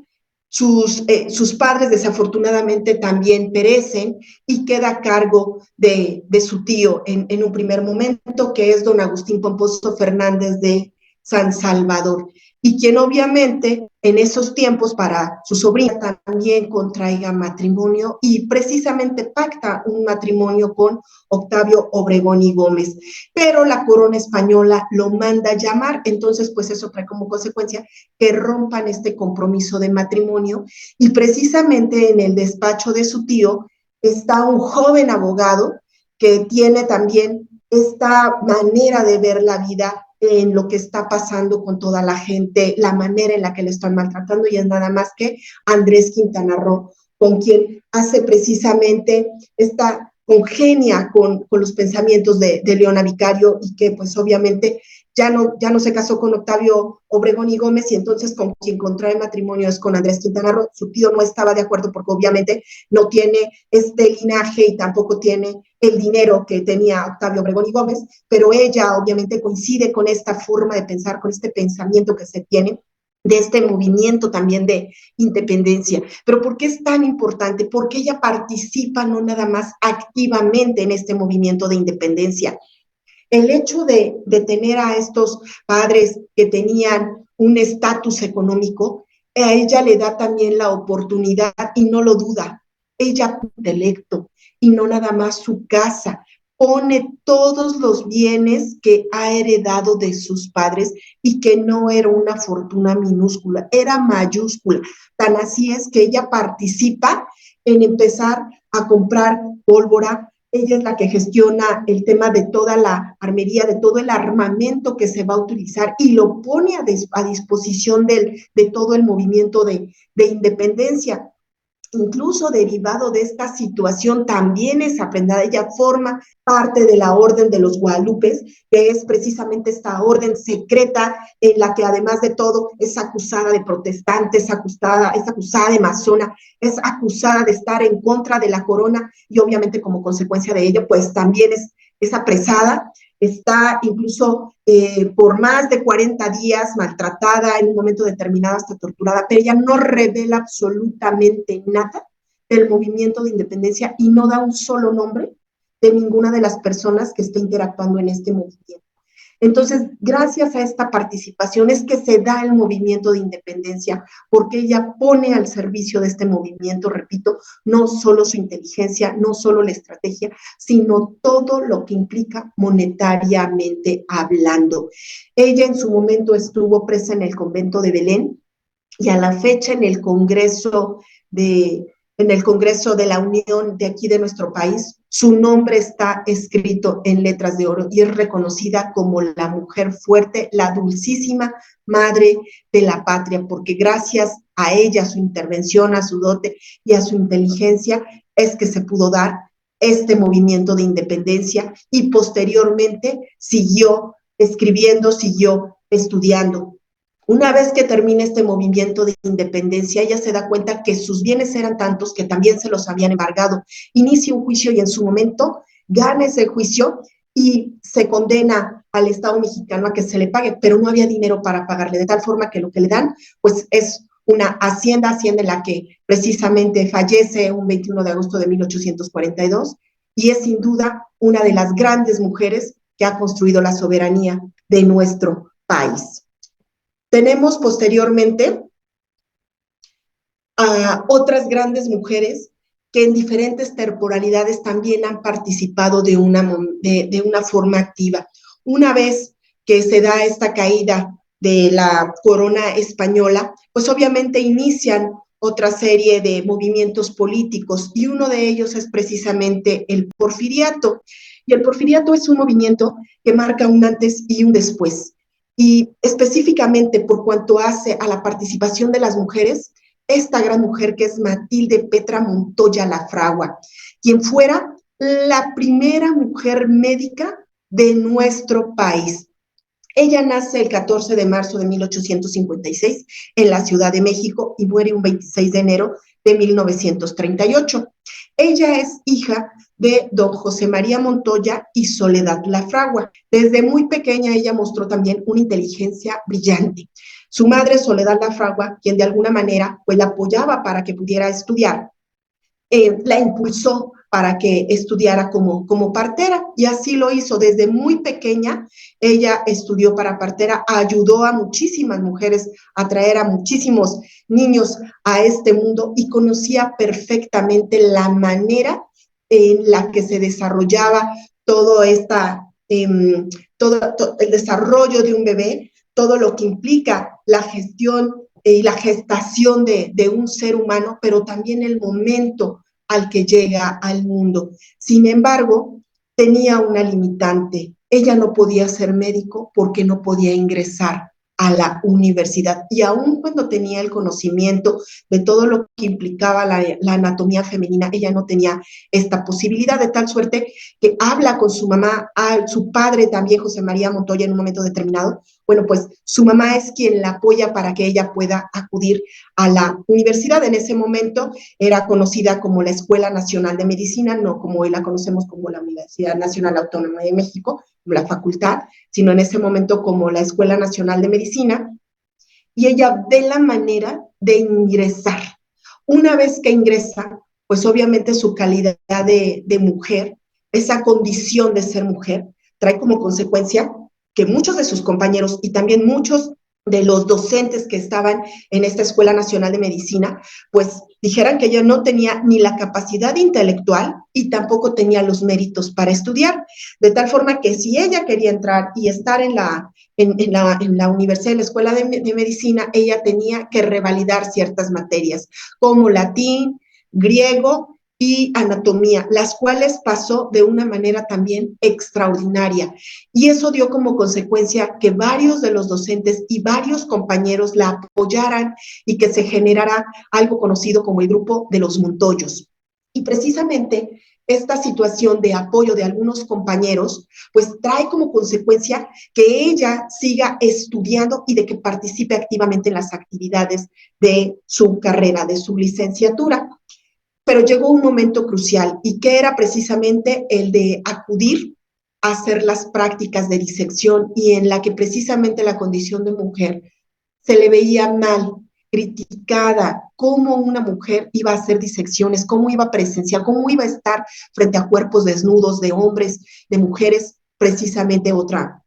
sus padres desafortunadamente también perecen y queda a cargo de su tío en un primer momento, que es don Agustín Pomposo Fernández de San Salvador, y quien obviamente en esos tiempos para su sobrina también contraiga matrimonio y precisamente pacta un matrimonio con Octavio Obregón y Gómez, pero la corona española lo manda llamar, entonces pues eso trae como consecuencia que rompan este compromiso de matrimonio, y precisamente en el despacho de su tío está un joven abogado que tiene también esta manera de ver la vida en lo que está pasando con toda la gente, la manera en la que le están maltratando, y es nada más que Andrés Quintana Roo, con quien hace precisamente esta congenia con los pensamientos de Leona Vicario, y que pues obviamente ya no se casó con Octavio Obregón y Gómez, y entonces con quien contrae matrimonio es con Andrés Quintana Roo. Su tío no estaba de acuerdo porque obviamente no tiene este linaje y tampoco tiene el dinero que tenía Octavio Obregón y Gómez, pero ella obviamente coincide con esta forma de pensar, con este pensamiento que se tiene de este movimiento también de independencia. Pero ¿por qué es tan importante? Porque ella participa no nada más activamente en este movimiento de independencia. El hecho de tener a estos padres que tenían un estatus económico, a ella le da también la oportunidad y no lo duda. Ella intelecto y no nada más su casa, pone todos los bienes que ha heredado de sus padres, y que no era una fortuna minúscula, era mayúscula. Tan así es que ella participa en empezar a comprar pólvora. Ella es la que gestiona el tema de toda la armería, de todo el armamento que se va a utilizar, y lo pone a disposición de todo el movimiento de independencia. Incluso derivado de esta situación también es aprendida. Ella forma parte de la Orden de los Guadalupes, que es precisamente esta orden secreta en la que además de todo es acusada de protestante, es acusada de masona, es acusada de estar en contra de la corona, y obviamente como consecuencia de ello pues también es apresada. Está incluso por más de 40 días maltratada, en un momento determinado hasta torturada, pero ella no revela absolutamente nada del movimiento de independencia y no da un solo nombre de ninguna de las personas que está interactuando en este movimiento. Entonces, gracias a esta participación es que se da el movimiento de independencia, porque ella pone al servicio de este movimiento, repito, no solo su inteligencia, no solo la estrategia, sino todo lo que implica monetariamente hablando. Ella en su momento estuvo presa en el convento de Belén, y a la fecha en el Congreso de la Unión de aquí de nuestro país, su nombre está escrito en letras de oro y es reconocida como la mujer fuerte, la dulcísima madre de la patria, porque gracias a ella, a su intervención, a su dote y a su inteligencia, es que se pudo dar este movimiento de independencia, y posteriormente siguió escribiendo, siguió estudiando. Una vez que termina este movimiento de independencia, ella se da cuenta que sus bienes eran tantos que también se los habían embargado. Inicia un juicio y en su momento gana ese juicio y se condena al Estado mexicano a que se le pague, pero no había dinero para pagarle, de tal forma que lo que le dan pues es una hacienda en la que precisamente fallece un 21 de agosto de 1842, y es sin duda una de las grandes mujeres que ha construido la soberanía de nuestro país. Tenemos posteriormente a otras grandes mujeres que en diferentes temporalidades también han participado de una forma activa. Una vez que se da esta caída de la corona española, pues obviamente inician otra serie de movimientos políticos, y uno de ellos es precisamente el porfiriato. Y el porfiriato es un movimiento que marca un antes y un después. Y específicamente por cuanto hace a la participación de las mujeres, esta gran mujer que es Matilde Petra Montoya Lafragua, quien fuera la primera mujer médica de nuestro país. Ella nace el 14 de marzo de 1856 en la Ciudad de México y muere un 26 de enero de 1938. Ella es hija de don José María Montoya y Soledad Lafragua. Desde muy pequeña ella mostró también una inteligencia brillante. Su madre, Soledad Lafragua, quien de alguna manera pues, la apoyaba para que pudiera estudiar, la impulsó para que estudiara como partera, y así lo hizo desde muy pequeña. Ella estudió para partera, ayudó a muchísimas mujeres a traer a muchísimos niños a este mundo y conocía perfectamente la manera en la que se desarrollaba todo, todo el desarrollo de un bebé, todo lo que implica la gestión y la gestación de un ser humano, pero también el momento al que llega al mundo. Sin embargo, tenía una limitante. Ella no podía ser médico porque no podía ingresar a la universidad. Y aun cuando tenía el conocimiento de todo lo que implicaba la anatomía femenina, ella no tenía esta posibilidad, de tal suerte que habla con su mamá, su padre también, José María Montoya, en un momento determinado. Bueno, pues su mamá es quien la apoya para que ella pueda acudir a la universidad. En ese momento era conocida como la Escuela Nacional de Medicina, no como hoy la conocemos como la Universidad Nacional Autónoma de México, la facultad, sino en ese momento como la Escuela Nacional de Medicina, y ella ve la manera de ingresar. Una vez que ingresa, pues obviamente su calidad de mujer, esa condición de ser mujer, trae como consecuencia que muchos de sus compañeros y también muchos de los docentes que estaban en esta Escuela Nacional de Medicina, pues dijeran que ella no tenía ni la capacidad intelectual y tampoco tenía los méritos para estudiar, de tal forma que si ella quería entrar y estar en la universidad, en la Escuela de Medicina, ella tenía que revalidar ciertas materias, como latín, griego y anatomía, las cuales pasó de una manera también extraordinaria. Y eso dio como consecuencia que varios de los docentes y varios compañeros la apoyaran y que se generara algo conocido como el grupo de los Montoyos. Y precisamente esta situación de apoyo de algunos compañeros, pues trae como consecuencia que ella siga estudiando y de que participe activamente en las actividades de su carrera, de su licenciatura. Pero llegó un momento crucial, y que era precisamente el de acudir a hacer las prácticas de disección, y en la que precisamente la condición de mujer se le veía mal, criticada, cómo una mujer iba a hacer disecciones, cómo iba a presenciar, cómo iba a estar frente a cuerpos desnudos de hombres, de mujeres, precisamente otra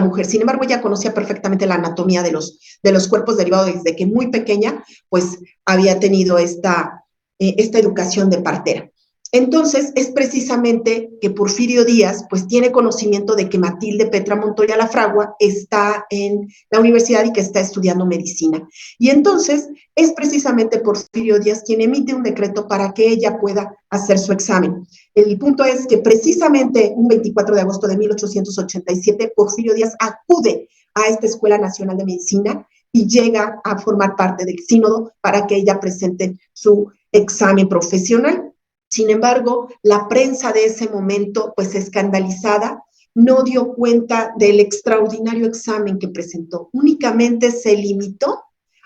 mujer. Sin embargo, ella conocía perfectamente la anatomía de los cuerpos derivados desde que muy pequeña, pues había tenido esta educación de partera. Entonces, es precisamente que Porfirio Díaz, pues tiene conocimiento de que Matilde Petra Montoya Lafragua está en la universidad y que está estudiando medicina. Y entonces, es precisamente Porfirio Díaz quien emite un decreto para que ella pueda hacer su examen. El punto es que precisamente un 24 de agosto de 1887, Porfirio Díaz acude a esta Escuela Nacional de Medicina y llega a formar parte del sínodo para que ella presente su examen profesional. Sin embargo, la prensa de ese momento, pues escandalizada, no dio cuenta del extraordinario examen que presentó. Únicamente se limitó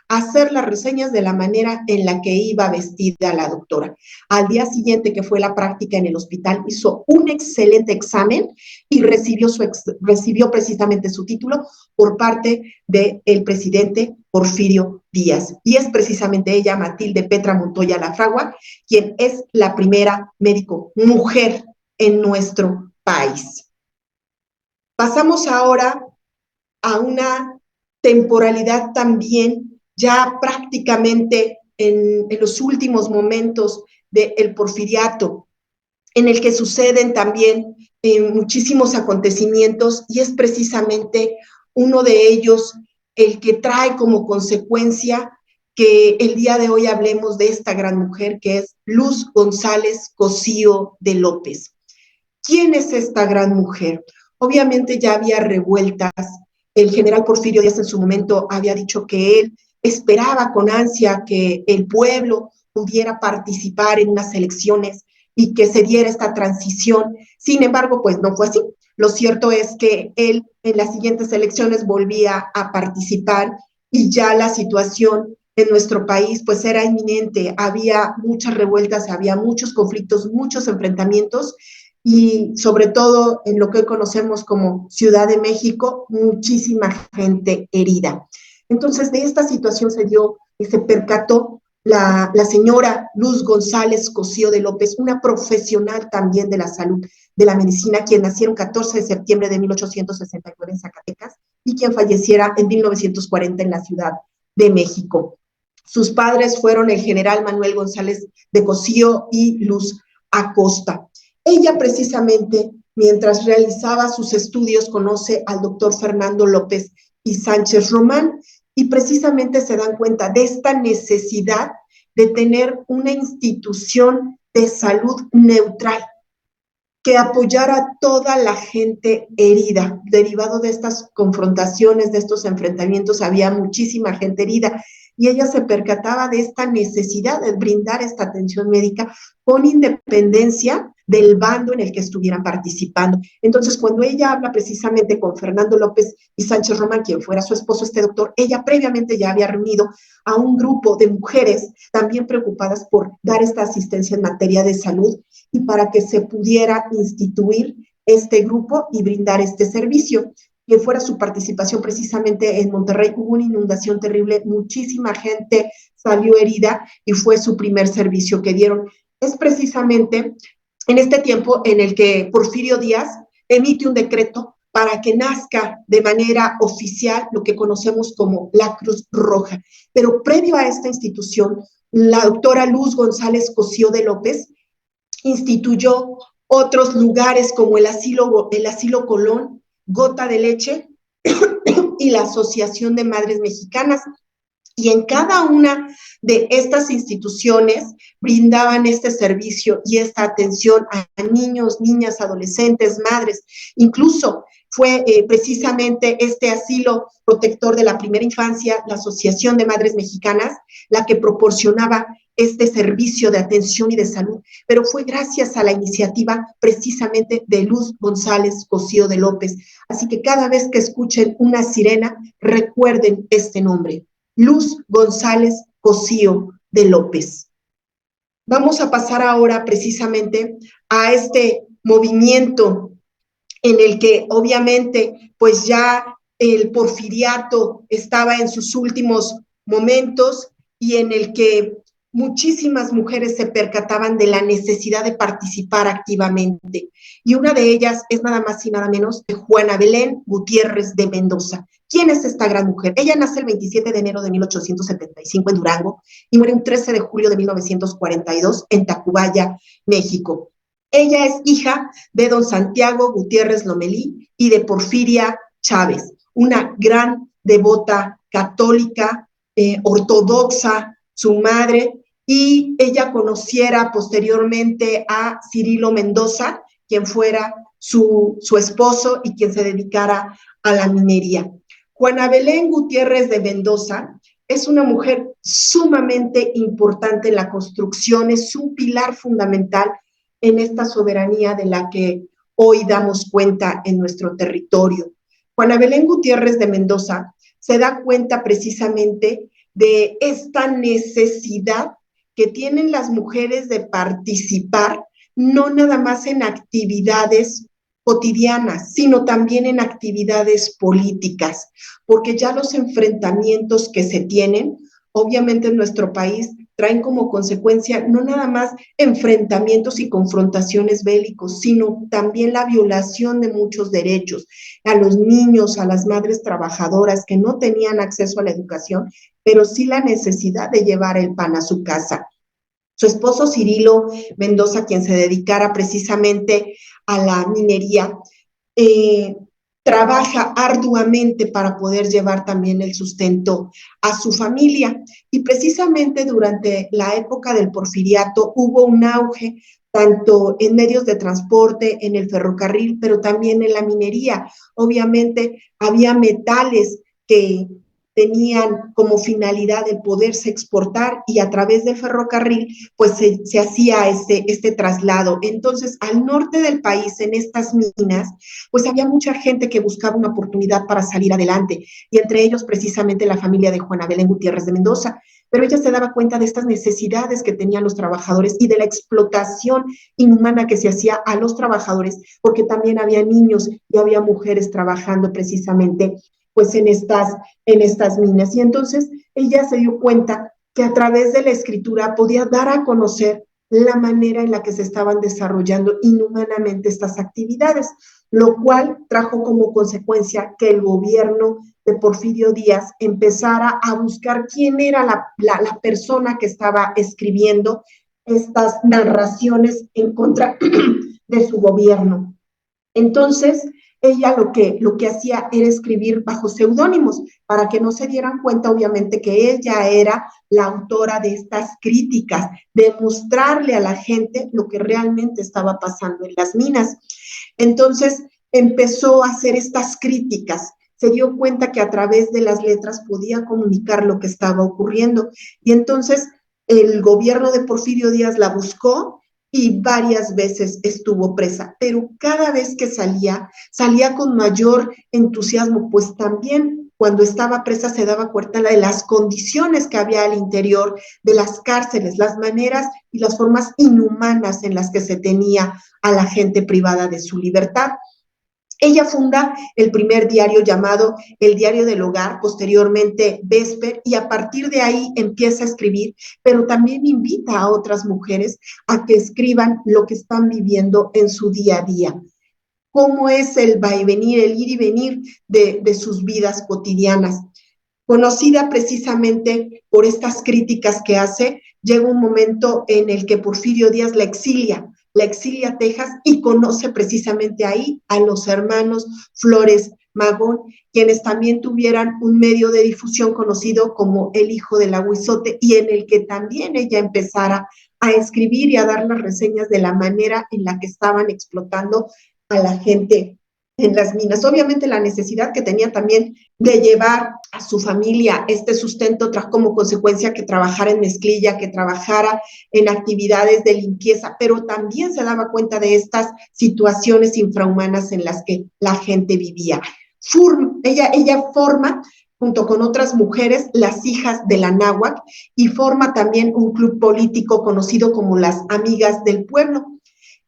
a hacer las reseñas de la manera en la que iba vestida la doctora. Al día siguiente, que fue la práctica en el hospital, hizo un excelente examen y recibió precisamente su título por parte del presidente Porfirio Díaz. Y es precisamente ella, Matilde Petra Montoya Lafragua, quien es la primera médico mujer en nuestro país. Pasamos ahora a una temporalidad también ya prácticamente en los últimos momentos del porfiriato, en el que suceden también muchísimos acontecimientos, y es precisamente uno de ellos el que trae como consecuencia que el día de hoy hablemos de esta gran mujer, que es Luz González Cosío de López. ¿Quién es esta gran mujer? Obviamente ya había revueltas. El general Porfirio Díaz en su momento había dicho que él esperaba con ansia que el pueblo pudiera participar en unas elecciones y que se diera esta transición. Sin embargo, pues no fue así. Lo cierto es que él en las siguientes elecciones volvía a participar y ya la situación en nuestro país pues era inminente, había muchas revueltas, había muchos conflictos, muchos enfrentamientos y sobre todo en lo que hoy conocemos como Ciudad de México, muchísima gente herida. Entonces de esta situación se percató la señora Luz González Cosío de López, una profesional también de la salud, de la medicina, quien nació el 14 de septiembre de 1869 en Zacatecas y quien falleciera en 1940 en la Ciudad de México. Sus padres fueron el general Manuel González de Cosío y Luz Acosta. Ella precisamente, mientras realizaba sus estudios, conoce al doctor Fernando López y Sánchez Román y precisamente se dan cuenta de esta necesidad de tener una institución de salud neutral que apoyara a toda la gente herida. Derivado de estas confrontaciones, de estos enfrentamientos, había muchísima gente herida y ella se percataba de esta necesidad de brindar esta atención médica con independencia del bando en el que estuvieran participando. Entonces, cuando ella habla precisamente con Fernando López y Sánchez Román, quien fuera su esposo, este doctor, ella previamente ya había reunido a un grupo de mujeres también preocupadas por dar esta asistencia en materia de salud y para que se pudiera instituir este grupo y brindar este servicio. Que fuera su participación precisamente en Monterrey, hubo una inundación terrible, muchísima gente salió herida y fue su primer servicio que dieron. Es precisamente en este tiempo en el que Porfirio Díaz emite un decreto para que nazca de manera oficial lo que conocemos como la Cruz Roja. Pero previo a esta institución, la doctora Luz González Cosío de López instituyó otros lugares como el asilo Colón, Gota de Leche y la Asociación de Madres Mexicanas. Y en cada una de estas instituciones brindaban este servicio y esta atención a niños, niñas, adolescentes, madres. Incluso fue precisamente este asilo protector de la primera infancia, la Asociación de Madres Mexicanas, la que proporcionaba este servicio de atención y de salud, pero fue gracias a la iniciativa precisamente de Luz González Cosío de López. Así que cada vez que escuchen una sirena, recuerden este nombre, Luz González Cosío de López. Vamos a pasar ahora precisamente a este movimiento en el que obviamente pues ya el porfiriato estaba en sus últimos momentos y en el que muchísimas mujeres se percataban de la necesidad de participar activamente. Y una de ellas es nada más y nada menos que Juana Belén Gutiérrez de Mendoza. ¿Quién es esta gran mujer? Ella nace el 27 de enero de 1875 en Durango y muere el 13 de julio de 1942 en Tacubaya, México. Ella es hija de don Santiago Gutiérrez Lomelí y de Porfiria Chávez, una gran devota católica, ortodoxa, su madre, y ella conociera posteriormente a Cirilo Mendoza, quien fuera su esposo y quien se dedicara a la minería. Juana Belén Gutiérrez de Mendoza es una mujer sumamente importante en la construcción, es un pilar fundamental en esta soberanía de la que hoy damos cuenta en nuestro territorio. Juana Belén Gutiérrez de Mendoza se da cuenta precisamente de esta necesidad que tienen las mujeres de participar, no nada más en actividades cotidianas, sino también en actividades políticas, porque ya los enfrentamientos que se tienen, obviamente en nuestro país, traen como consecuencia no nada más enfrentamientos y confrontaciones bélicos, sino también la violación de muchos derechos a los niños, a las madres trabajadoras que no tenían acceso a la educación, pero sí la necesidad de llevar el pan a su casa. Su esposo Cirilo Mendoza, quien se dedicara precisamente a la minería, trabaja arduamente para poder llevar también el sustento a su familia. Y precisamente durante la época del porfiriato hubo un auge tanto en medios de transporte, en el ferrocarril, pero también en la minería. Obviamente había metales que tenían como finalidad el poderse exportar y a través del ferrocarril pues se hacía este traslado. Entonces, al norte del país, en estas minas, pues había mucha gente que buscaba una oportunidad para salir adelante y entre ellos precisamente la familia de Juana Belén Gutiérrez de Mendoza. Pero ella se daba cuenta de estas necesidades que tenían los trabajadores y de la explotación inhumana que se hacía a los trabajadores, porque también había niños y había mujeres trabajando precisamente pues en estas minas. Y entonces ella se dio cuenta que a través de la escritura podía dar a conocer la manera en la que se estaban desarrollando inhumanamente estas actividades, lo cual trajo como consecuencia que el gobierno de Porfirio Díaz empezara a buscar quién era la persona que estaba escribiendo estas narraciones en contra de su gobierno. Entonces, ella lo que hacía era escribir bajo seudónimos para que no se dieran cuenta, obviamente, que ella era la autora de estas críticas, de mostrarle a la gente lo que realmente estaba pasando en las minas. Entonces, empezó a hacer estas críticas. Se dio cuenta que a través de las letras podía comunicar lo que estaba ocurriendo. Y entonces el gobierno de Porfirio Díaz la buscó y varias veces estuvo presa, pero cada vez que salía con mayor entusiasmo, pues también cuando estaba presa se daba cuenta de las condiciones que había al interior de las cárceles, las maneras y las formas inhumanas en las que se tenía a la gente privada de su libertad. Ella funda el primer diario llamado El Diario del Hogar, posteriormente Vesper, y a partir de ahí empieza a escribir, pero también invita a otras mujeres a que escriban lo que están viviendo en su día a día. Cómo es el va y venir, el ir y venir de sus vidas cotidianas. Conocida precisamente por estas críticas que hace, llega un momento en el que Porfirio Díaz la exilia a Texas y conoce precisamente ahí a los hermanos Flores Magón, quienes también tuvieran un medio de difusión conocido como El Hijo del Aguizote y en el que también ella empezara a escribir y a dar las reseñas de la manera en la que estaban explotando a la gente en las minas. Obviamente la necesidad que tenía también de llevar a su familia este sustento trajo como consecuencia que trabajara en mezclilla, que trabajara en actividades de limpieza, pero también se daba cuenta de estas situaciones infrahumanas en las que la gente vivía. Ella forma junto con otras mujeres, las hijas de la náhuac, y forma también un club político conocido como las Amigas del Pueblo.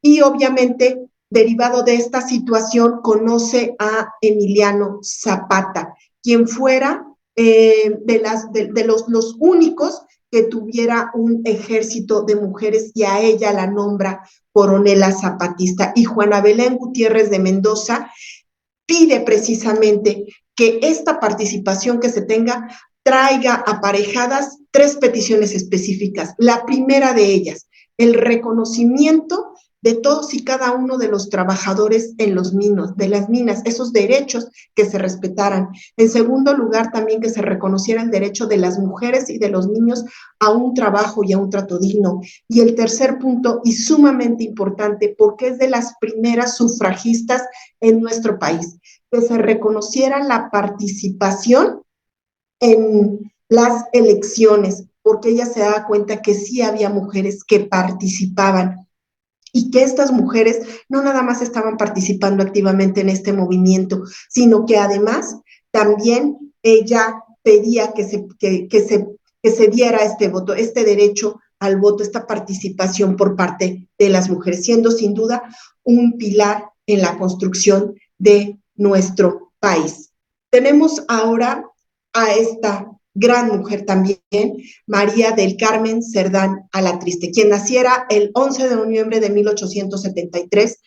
Y obviamente derivado de esta situación, conoce a Emiliano Zapata, quien fuera los únicos que tuviera un ejército de mujeres y a ella la nombra coronela zapatista. Y Juana Belén Gutiérrez de Mendoza pide precisamente que esta participación que se tenga traiga aparejadas 3 peticiones específicas. La primera de ellas, el reconocimiento de todos y cada uno de los trabajadores en los minos, de las minas, esos derechos que se respetaran. En segundo lugar, también que se reconociera el derecho de las mujeres y de los niños a un trabajo y a un trato digno. Y el tercer punto, y sumamente importante, porque es de las primeras sufragistas en nuestro país, que se reconociera la participación en las elecciones, porque ella se daba cuenta que sí había mujeres que participaban y que estas mujeres no nada más estaban participando activamente en este movimiento, sino que además también ella pedía que se diera este voto, este derecho al voto, esta participación por parte de las mujeres, siendo sin duda un pilar en la construcción de nuestro país. Tenemos ahora a esta gran mujer también, María del Carmen Cerdán Alatriste, quien naciera el 11 de noviembre de 1873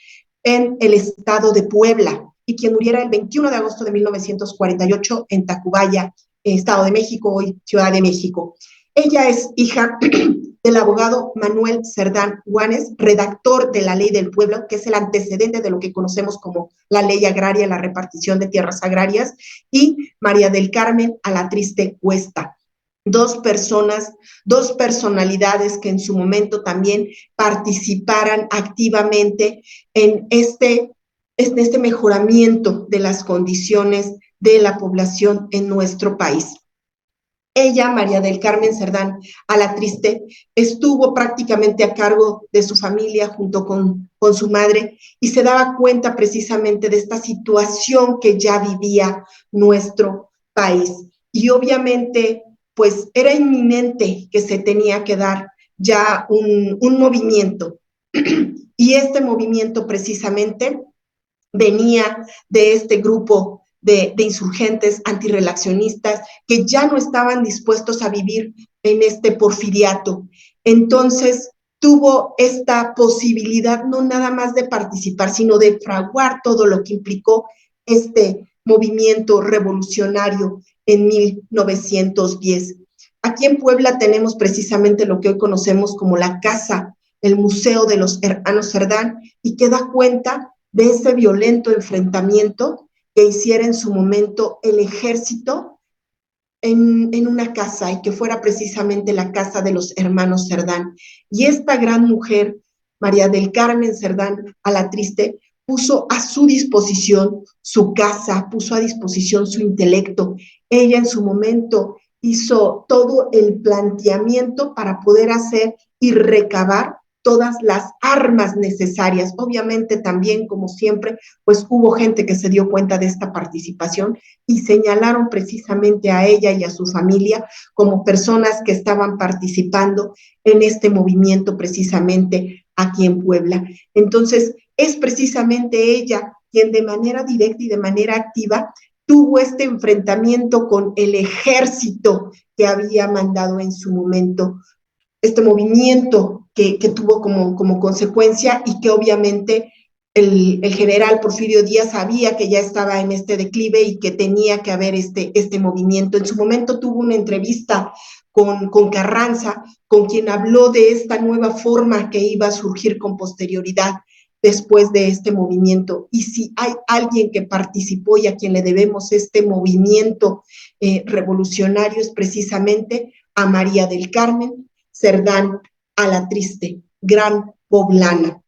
en el estado de Puebla y quien muriera el 21 de agosto de 1948 en Tacubaya, Estado de México, hoy Ciudad de México. Ella es hija del abogado Manuel Cerdán Guanes, redactor de la Ley del Pueblo, que es el antecedente de lo que conocemos como la Ley Agraria, la repartición de tierras agrarias, y María del Carmen Alatriste Cuesta. 2 personas, 2 personalidades que en su momento también participaran activamente en este mejoramiento de las condiciones de la población en nuestro país. Ella, María del Carmen Cerdán Alatriste, estuvo prácticamente a cargo de su familia junto con su madre y se daba cuenta precisamente de esta situación que ya vivía nuestro país. Y obviamente, pues era inminente que se tenía que dar ya un movimiento. Y este movimiento precisamente venía de este grupo de insurgentes antirrelacionistas que ya no estaban dispuestos a vivir en este porfiriato. Entonces, tuvo esta posibilidad no nada más de participar, sino de fraguar todo lo que implicó este movimiento revolucionario en 1910. Aquí en Puebla tenemos precisamente lo que hoy conocemos como la casa, el Museo de los Hermanos Cerdán, y que da cuenta de ese violento enfrentamiento que hiciera en su momento el ejército en una casa y que fuera precisamente la casa de los hermanos Cerdán. Y esta gran mujer, María del Carmen Cerdán Alatriste, puso a su disposición su casa, puso a disposición su intelecto. Ella en su momento hizo todo el planteamiento para poder hacer y recabar todas las armas necesarias. Obviamente también, como siempre, pues hubo gente que se dio cuenta de esta participación y señalaron precisamente a ella y a su familia como personas que estaban participando en este movimiento precisamente aquí en Puebla. Entonces, es precisamente ella quien de manera directa y de manera activa tuvo este enfrentamiento con el ejército que había mandado en su momento este movimiento que tuvo como consecuencia y que obviamente el general Porfirio Díaz sabía que ya estaba en este declive y que tenía que haber este movimiento. En su momento tuvo una entrevista con Carranza, con quien habló de esta nueva forma que iba a surgir con posterioridad después de este movimiento. Y si hay alguien que participó y a quien le debemos este movimiento revolucionario es precisamente a María del Carmen Cerdán Alatriste, gran poblana.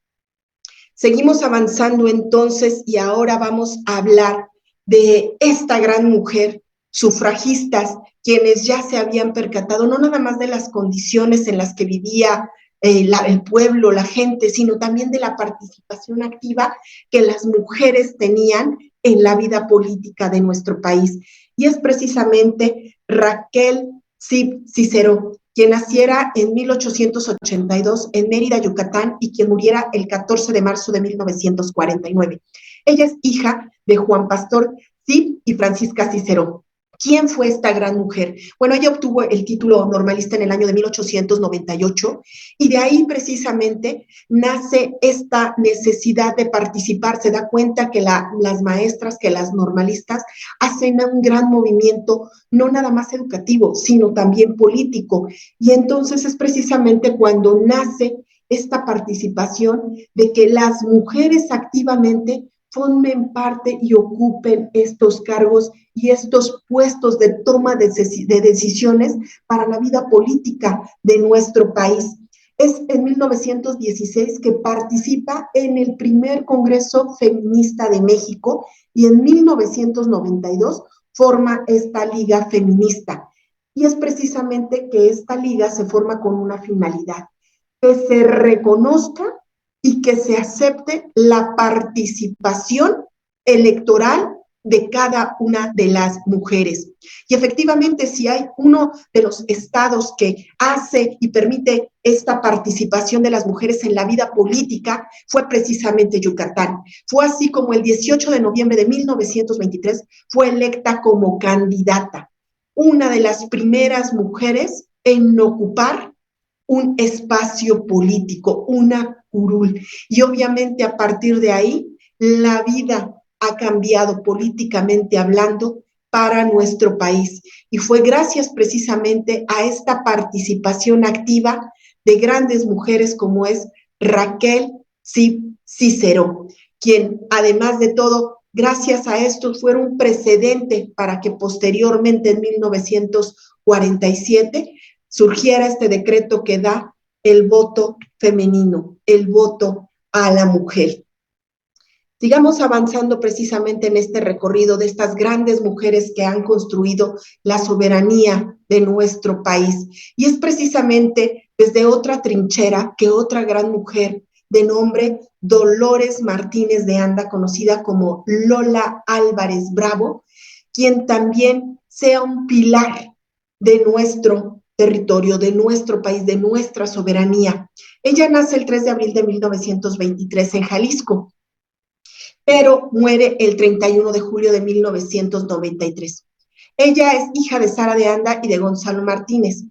Seguimos avanzando entonces y ahora vamos a hablar de esta gran mujer, sufragistas, quienes ya se habían percatado no nada más de las condiciones en las que vivía el pueblo, la gente, sino también de la participación activa que las mujeres tenían en la vida política de nuestro país. Y es precisamente Raquel Cicero, quien naciera en 1882 en Mérida, Yucatán, y quien muriera el 14 de marzo de 1949. Ella es hija de Juan Pastor Cid y Francisca Cicero. ¿Quién fue esta gran mujer? Bueno, ella obtuvo el título normalista en el año de 1898 y de ahí precisamente nace esta necesidad de participar. Se da cuenta que las maestras, que las normalistas hacen un gran movimiento, no nada más educativo, sino también político. Y entonces es precisamente cuando nace esta participación de que las mujeres activamente formen parte y ocupen estos cargos y estos puestos de toma de decisiones para la vida política de nuestro país. Es en 1916 que participa en el primer Congreso Feminista de México y en 1992 forma esta Liga Feminista. Y es precisamente que esta liga se forma con una finalidad, que se reconozca y que se acepte la participación electoral de cada una de las mujeres. Y efectivamente, si hay uno de los estados que hace y permite esta participación de las mujeres en la vida política, fue precisamente Yucatán. Fue así como el 18 de noviembre de 1923 fue electa como candidata, una de las primeras mujeres en ocupar un espacio político, una curul. Y obviamente a partir de ahí, la vida ha cambiado políticamente hablando para nuestro país. Y fue gracias precisamente a esta participación activa de grandes mujeres como es Raquel Cicero, quien además de todo, gracias a esto, fue un precedente para que posteriormente en 1947 surgiera este decreto que da el voto femenino, el voto a la mujer. Sigamos avanzando precisamente en este recorrido de estas grandes mujeres que han construido la soberanía de nuestro país. Y es precisamente desde otra trinchera que otra gran mujer de nombre Dolores Martínez de Anda, conocida como Lola Álvarez Bravo, quien también sea un pilar de nuestro territorio, de nuestro país, de nuestra soberanía. Ella nace el 3 de abril de 1923 en Jalisco, pero muere el 31 de julio de 1993. Ella es hija de Sara de Anda y de Gonzalo Martínez.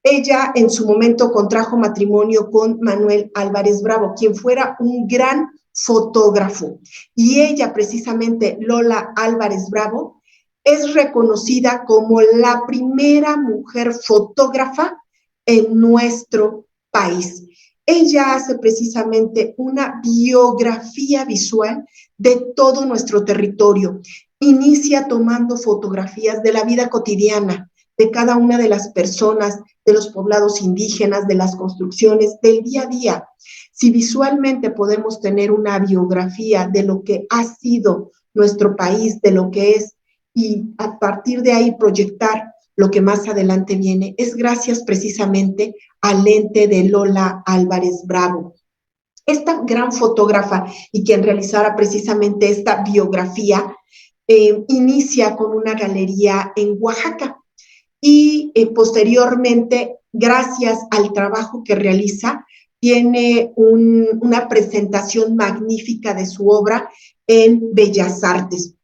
Ella en su momento contrajo matrimonio con Manuel Álvarez Bravo, quien fuera un gran fotógrafo. Y ella, precisamente, Lola Álvarez Bravo, es reconocida como la primera mujer fotógrafa en nuestro país. Ella hace precisamente una biografía visual de todo nuestro territorio. Inicia tomando fotografías de la vida cotidiana, de cada una de las personas, de los poblados indígenas, de las construcciones, del día a día. Si visualmente podemos tener una biografía de lo que ha sido nuestro país, de lo que es, y a partir de ahí proyectar lo que más adelante viene, es gracias precisamente al lente de Lola Álvarez Bravo. Esta gran fotógrafa y quien realizara precisamente esta biografía, inicia con una galería en Oaxaca y posteriormente, gracias al trabajo que realiza, tiene una presentación magnífica de su obra en Bellas Artes.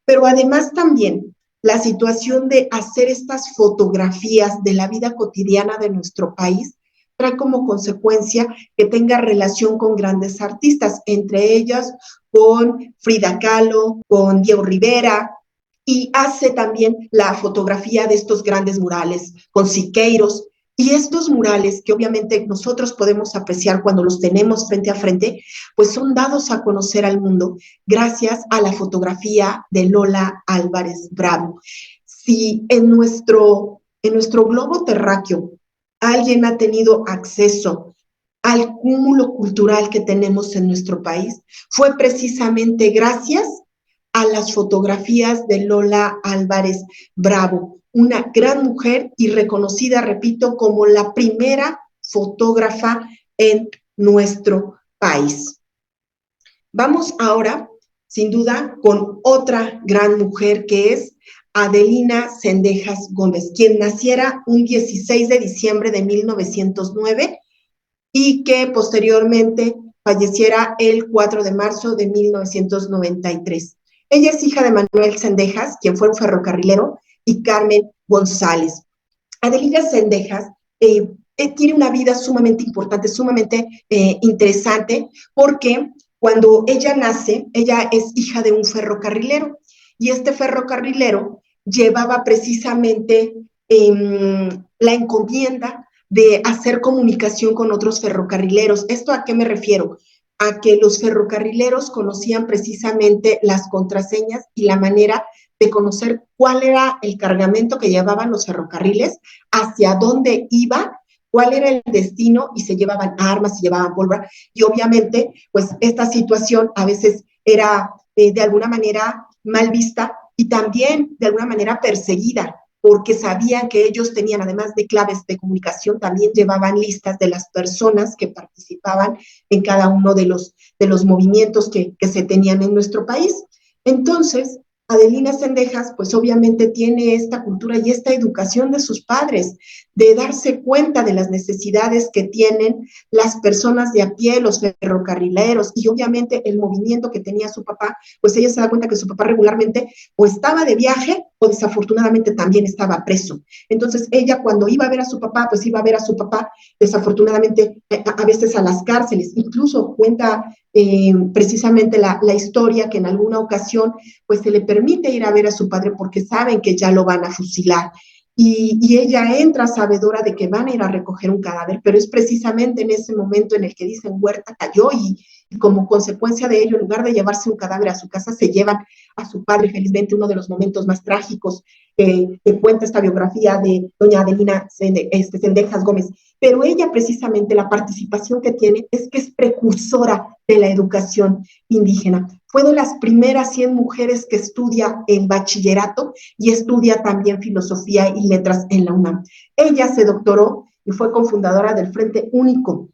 Pero además también la situación de hacer estas fotografías de la vida cotidiana de nuestro país trae como consecuencia que tenga relación con grandes artistas, entre ellas con Frida Kahlo, con Diego Rivera, y hace también la fotografía de estos grandes murales con Siqueiros. Y estos murales que obviamente nosotros podemos apreciar cuando los tenemos frente a frente, pues son dados a conocer al mundo gracias a la fotografía de Lola Álvarez Bravo. Si en nuestro globo terráqueo alguien ha tenido acceso al cúmulo cultural que tenemos en nuestro país, fue precisamente gracias a las fotografías de Lola Álvarez Bravo, una gran mujer y reconocida, repito, como la primera fotógrafa en nuestro país. Vamos ahora, sin duda, con otra gran mujer que es Adelina Zendejas Gómez, quien naciera un 16 de diciembre de 1909 y que posteriormente falleciera el 4 de marzo de 1993. Ella es hija de Manuel Zendejas, quien fue un ferrocarrilero, y Carmen González. Adelina Zendejas tiene una vida sumamente importante, sumamente interesante, porque cuando ella nace, ella es hija de un ferrocarrilero, y este ferrocarrilero llevaba precisamente la encomienda de hacer comunicación con otros ferrocarrileros. ¿Esto a qué me refiero? A que los ferrocarrileros conocían precisamente las contraseñas y la manera de conocer cuál era el cargamento que llevaban los ferrocarriles, hacia dónde iba, cuál era el destino, y se llevaban armas, se llevaban pólvora, y obviamente, pues esta situación a veces era de alguna manera mal vista y también de alguna manera perseguida, porque sabían que ellos tenían, además de claves de comunicación, también llevaban listas de las personas que participaban en cada uno de los movimientos que se tenían en nuestro país. Entonces, Adelina Zendejas, pues obviamente tiene esta cultura y esta educación de sus padres, de darse cuenta de las necesidades que tienen las personas de a pie, los ferrocarrileros, y obviamente el movimiento que tenía su papá, pues ella se da cuenta que su papá regularmente o estaba de viaje o desafortunadamente también estaba preso. Entonces ella cuando iba a ver a su papá, pues iba a ver a su papá desafortunadamente a veces a las cárceles. Incluso cuenta precisamente la historia que en alguna ocasión pues se le permite ir a ver a su padre porque saben que ya lo van a fusilar. Y ella entra sabedora de que van a ir a recoger un cadáver, pero es precisamente en ese momento en el que dicen Huerta cayó y como consecuencia de ello, en lugar de llevarse un cadáver a su casa, se llevan a su padre, felizmente uno de los momentos más trágicos que cuenta esta biografía de doña Adelina Cendejas Gómez. Pero ella precisamente la participación que tiene es que es precursora de la educación indígena. Fue de las primeras 100 mujeres que estudia en bachillerato y estudia también filosofía y letras en la UNAM. Ella se doctoró y fue cofundadora del Frente Único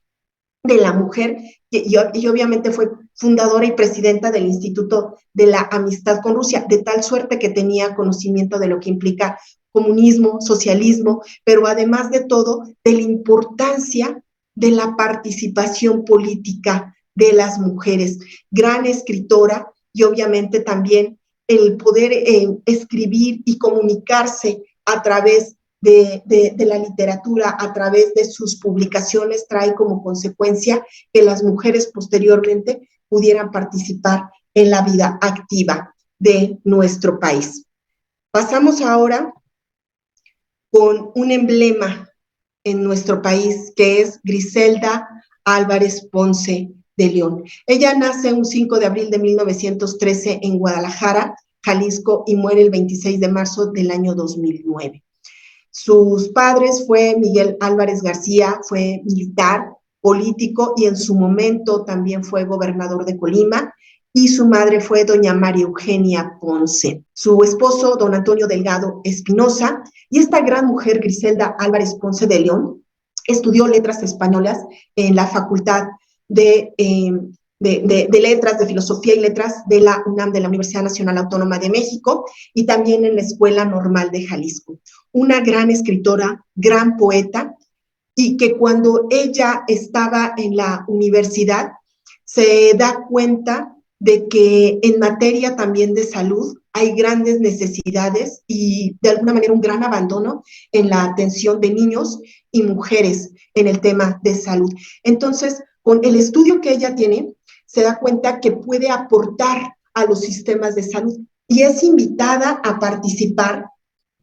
de la Mujer y obviamente fue fundadora y presidenta del Instituto de la Amistad con Rusia, de tal suerte que tenía conocimiento de lo que implica comunismo, socialismo, pero además de todo, de la importancia de la participación política de las mujeres. Gran escritora y obviamente también el poder escribir y comunicarse a través de la literatura, a través de sus publicaciones, trae como consecuencia que las mujeres posteriormente pudieran participar en la vida activa de nuestro país. Pasamos ahora con un emblema en nuestro país, que es Griselda Álvarez Ponce de León. Ella nace un 5 de abril de 1913 en Guadalajara, Jalisco, y muere el 26 de marzo del año 2009. Sus padres fue Miguel Álvarez García, fue militar, político y en su momento también fue gobernador de Colima, y su madre fue doña María Eugenia Ponce. Su esposo, don Antonio Delgado Espinosa, y esta gran mujer, Griselda Álvarez Ponce de León, estudió letras españolas en la Facultad de Letras, de Filosofía y Letras de la UNAM, de la Universidad Nacional Autónoma de México, y también en la Escuela Normal de Jalisco. Una gran escritora, gran poeta, y que cuando ella estaba en la universidad se da cuenta de que en materia también de salud hay grandes necesidades y de alguna manera un gran abandono en la atención de niños y mujeres en el tema de salud. Entonces, con el estudio que ella tiene, se da cuenta que puede aportar a los sistemas de salud y es invitada a participar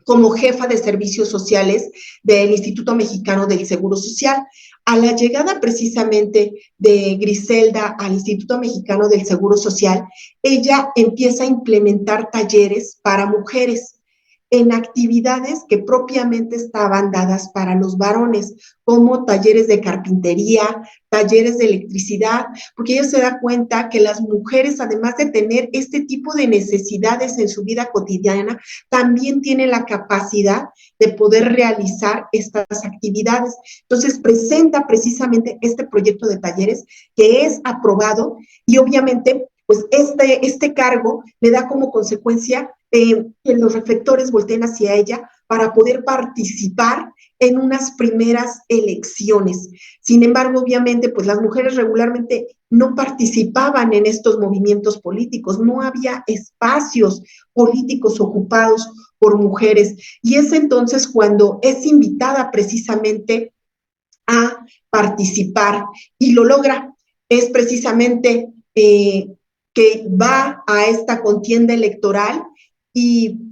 como jefa de servicios sociales del Instituto Mexicano del Seguro Social. A la llegada precisamente de Griselda al Instituto Mexicano del Seguro Social, ella empieza a implementar talleres para mujeres en actividades que propiamente estaban dadas para los varones, como talleres de carpintería, talleres de electricidad, porque ella se da cuenta que las mujeres, además de tener este tipo de necesidades en su vida cotidiana, también tienen la capacidad de poder realizar estas actividades. Entonces, presenta precisamente este proyecto de talleres que es aprobado y obviamente pues este cargo le da como consecuencia que los reflectores volteen hacia ella para poder participar en unas primeras elecciones. Sin embargo, obviamente, pues las mujeres regularmente no participaban en estos movimientos políticos, no había espacios políticos ocupados por mujeres. Y es entonces cuando es invitada precisamente a participar y lo logra. Es precisamente que va a esta contienda electoral y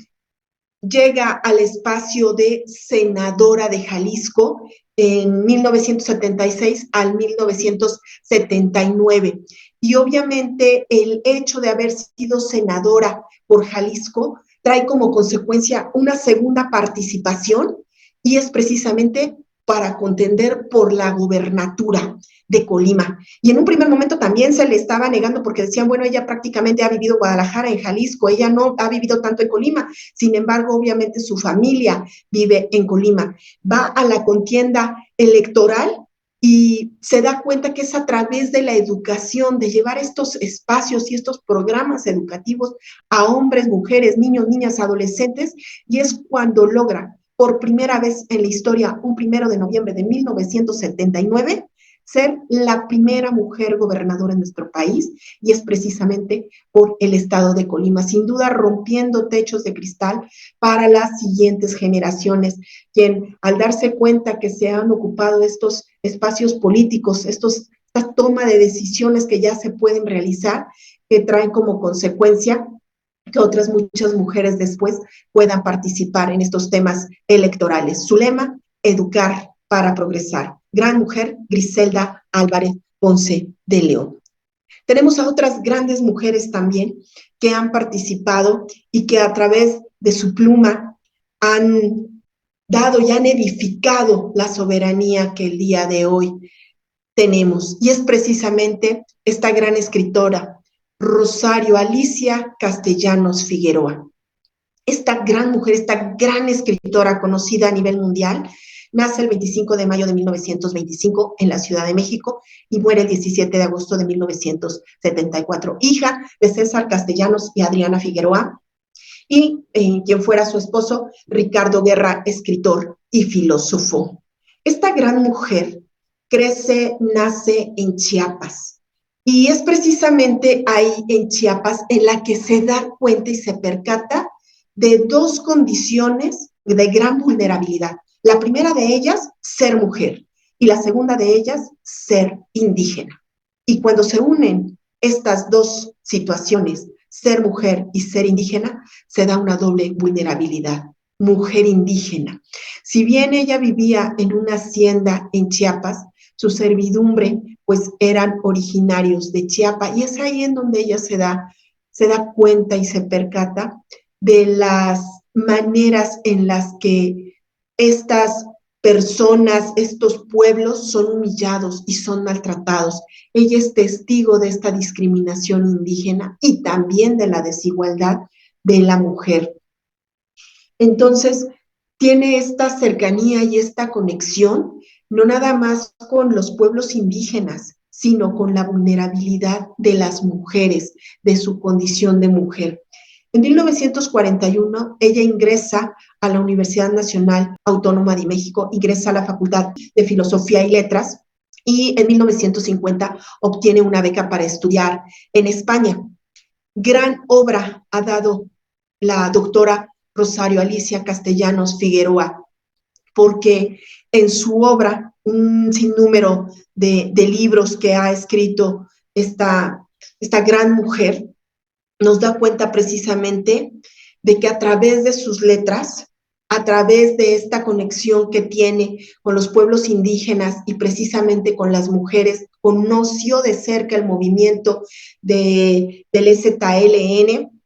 llega al espacio de senadora de Jalisco en 1976 al 1979. Y obviamente el hecho de haber sido senadora por Jalisco trae como consecuencia una segunda participación y es precisamente para contender por la gobernatura de Colima. Y en un primer momento también se le estaba negando porque decían, bueno, ella prácticamente ha vivido en Guadalajara, en Jalisco, ella no ha vivido tanto en Colima. Sin embargo, obviamente su familia vive en Colima. Va a la contienda electoral y se da cuenta que es a través de la educación, de llevar estos espacios y estos programas educativos a hombres, mujeres, niños, niñas, adolescentes, y es cuando logra por primera vez en la historia, un 1 de noviembre de 1979, ser la primera mujer gobernadora en nuestro país, y es precisamente por el estado de Colima, sin duda rompiendo techos de cristal para las siguientes generaciones, quien al darse cuenta que se han ocupado estos espacios políticos, esta toma de decisiones que ya se pueden realizar, que traen como consecuencia que otras muchas mujeres después puedan participar en estos temas electorales. Su lema, educar para progresar. Gran mujer, Griselda Álvarez Ponce de León. Tenemos a otras grandes mujeres también que han participado y que a través de su pluma han dado y han edificado la soberanía que el día de hoy tenemos. Y es precisamente esta gran escritora, Rosario Alicia Castellanos Figueroa. Esta gran mujer, esta gran escritora conocida a nivel mundial, nace el 25 de mayo de 1925 en la Ciudad de México y muere el 17 de agosto de 1974, hija de César Castellanos y Adriana Figueroa, y quien fuera su esposo, Ricardo Guerra, escritor y filósofo. Esta gran mujer crece, nace en Chiapas, y es precisamente ahí en Chiapas en la que se da cuenta y se percata de dos condiciones de gran vulnerabilidad. La primera de ellas, ser mujer, y la segunda de ellas, ser indígena. Y cuando se unen estas dos situaciones, ser mujer y ser indígena, se da una doble vulnerabilidad. Mujer indígena. Si bien ella vivía en una hacienda en Chiapas, su servidumbre pues eran originarios de Chiapas, y es ahí en donde ella se da cuenta y se percata de las maneras en las que estas personas, estos pueblos son humillados y son maltratados. Ella es testigo de esta discriminación indígena y también de la desigualdad de la mujer. Entonces, tiene esta cercanía y esta conexión, no nada más con los pueblos indígenas, sino con la vulnerabilidad de las mujeres, de su condición de mujer. En 1941, ella ingresa a la Universidad Nacional Autónoma de México, ingresa a la Facultad de Filosofía y Letras, y en 1950 obtiene una beca para estudiar en España. Gran obra ha dado la doctora Rosario Alicia Castellanos Figueroa, porque en su obra, un sinnúmero de libros que ha escrito esta gran mujer, nos da cuenta precisamente de que a través de sus letras, a través de esta conexión que tiene con los pueblos indígenas y precisamente con las mujeres, conoció de cerca el movimiento del ZLN,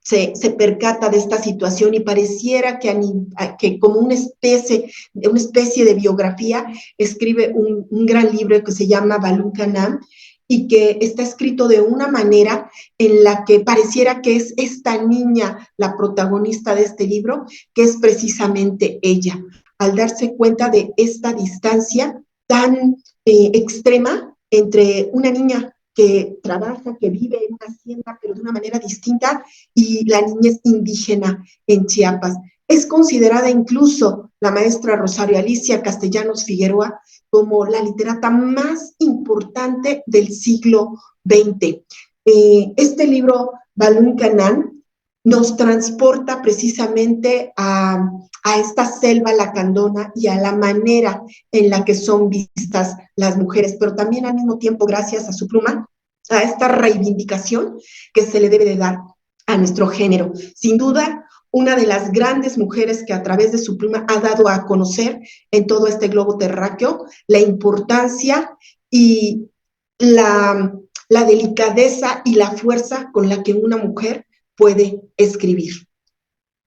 se percata de esta situación y pareciera que como una especie de biografía, escribe un gran libro que se llama Balún Canam, y que está escrito de una manera en la que pareciera que es esta niña la protagonista de este libro, que es precisamente ella, al darse cuenta de esta distancia tan extrema entre una niña que trabaja, que vive en una hacienda, pero de una manera distinta, y la niñez indígena en Chiapas. Es considerada incluso la maestra Rosario Alicia Castellanos Figueroa como la literata más importante del siglo XX. Este libro, Balún Canán, nos transporta precisamente a esta selva lacandona y a la manera en la que son vistas las mujeres, pero también al mismo tiempo, gracias a su pluma, a esta reivindicación que se le debe de dar a nuestro género. Sin duda, una de las grandes mujeres que a través de su pluma ha dado a conocer en todo este globo terráqueo la importancia y la delicadeza y la fuerza con la que una mujer puede escribir.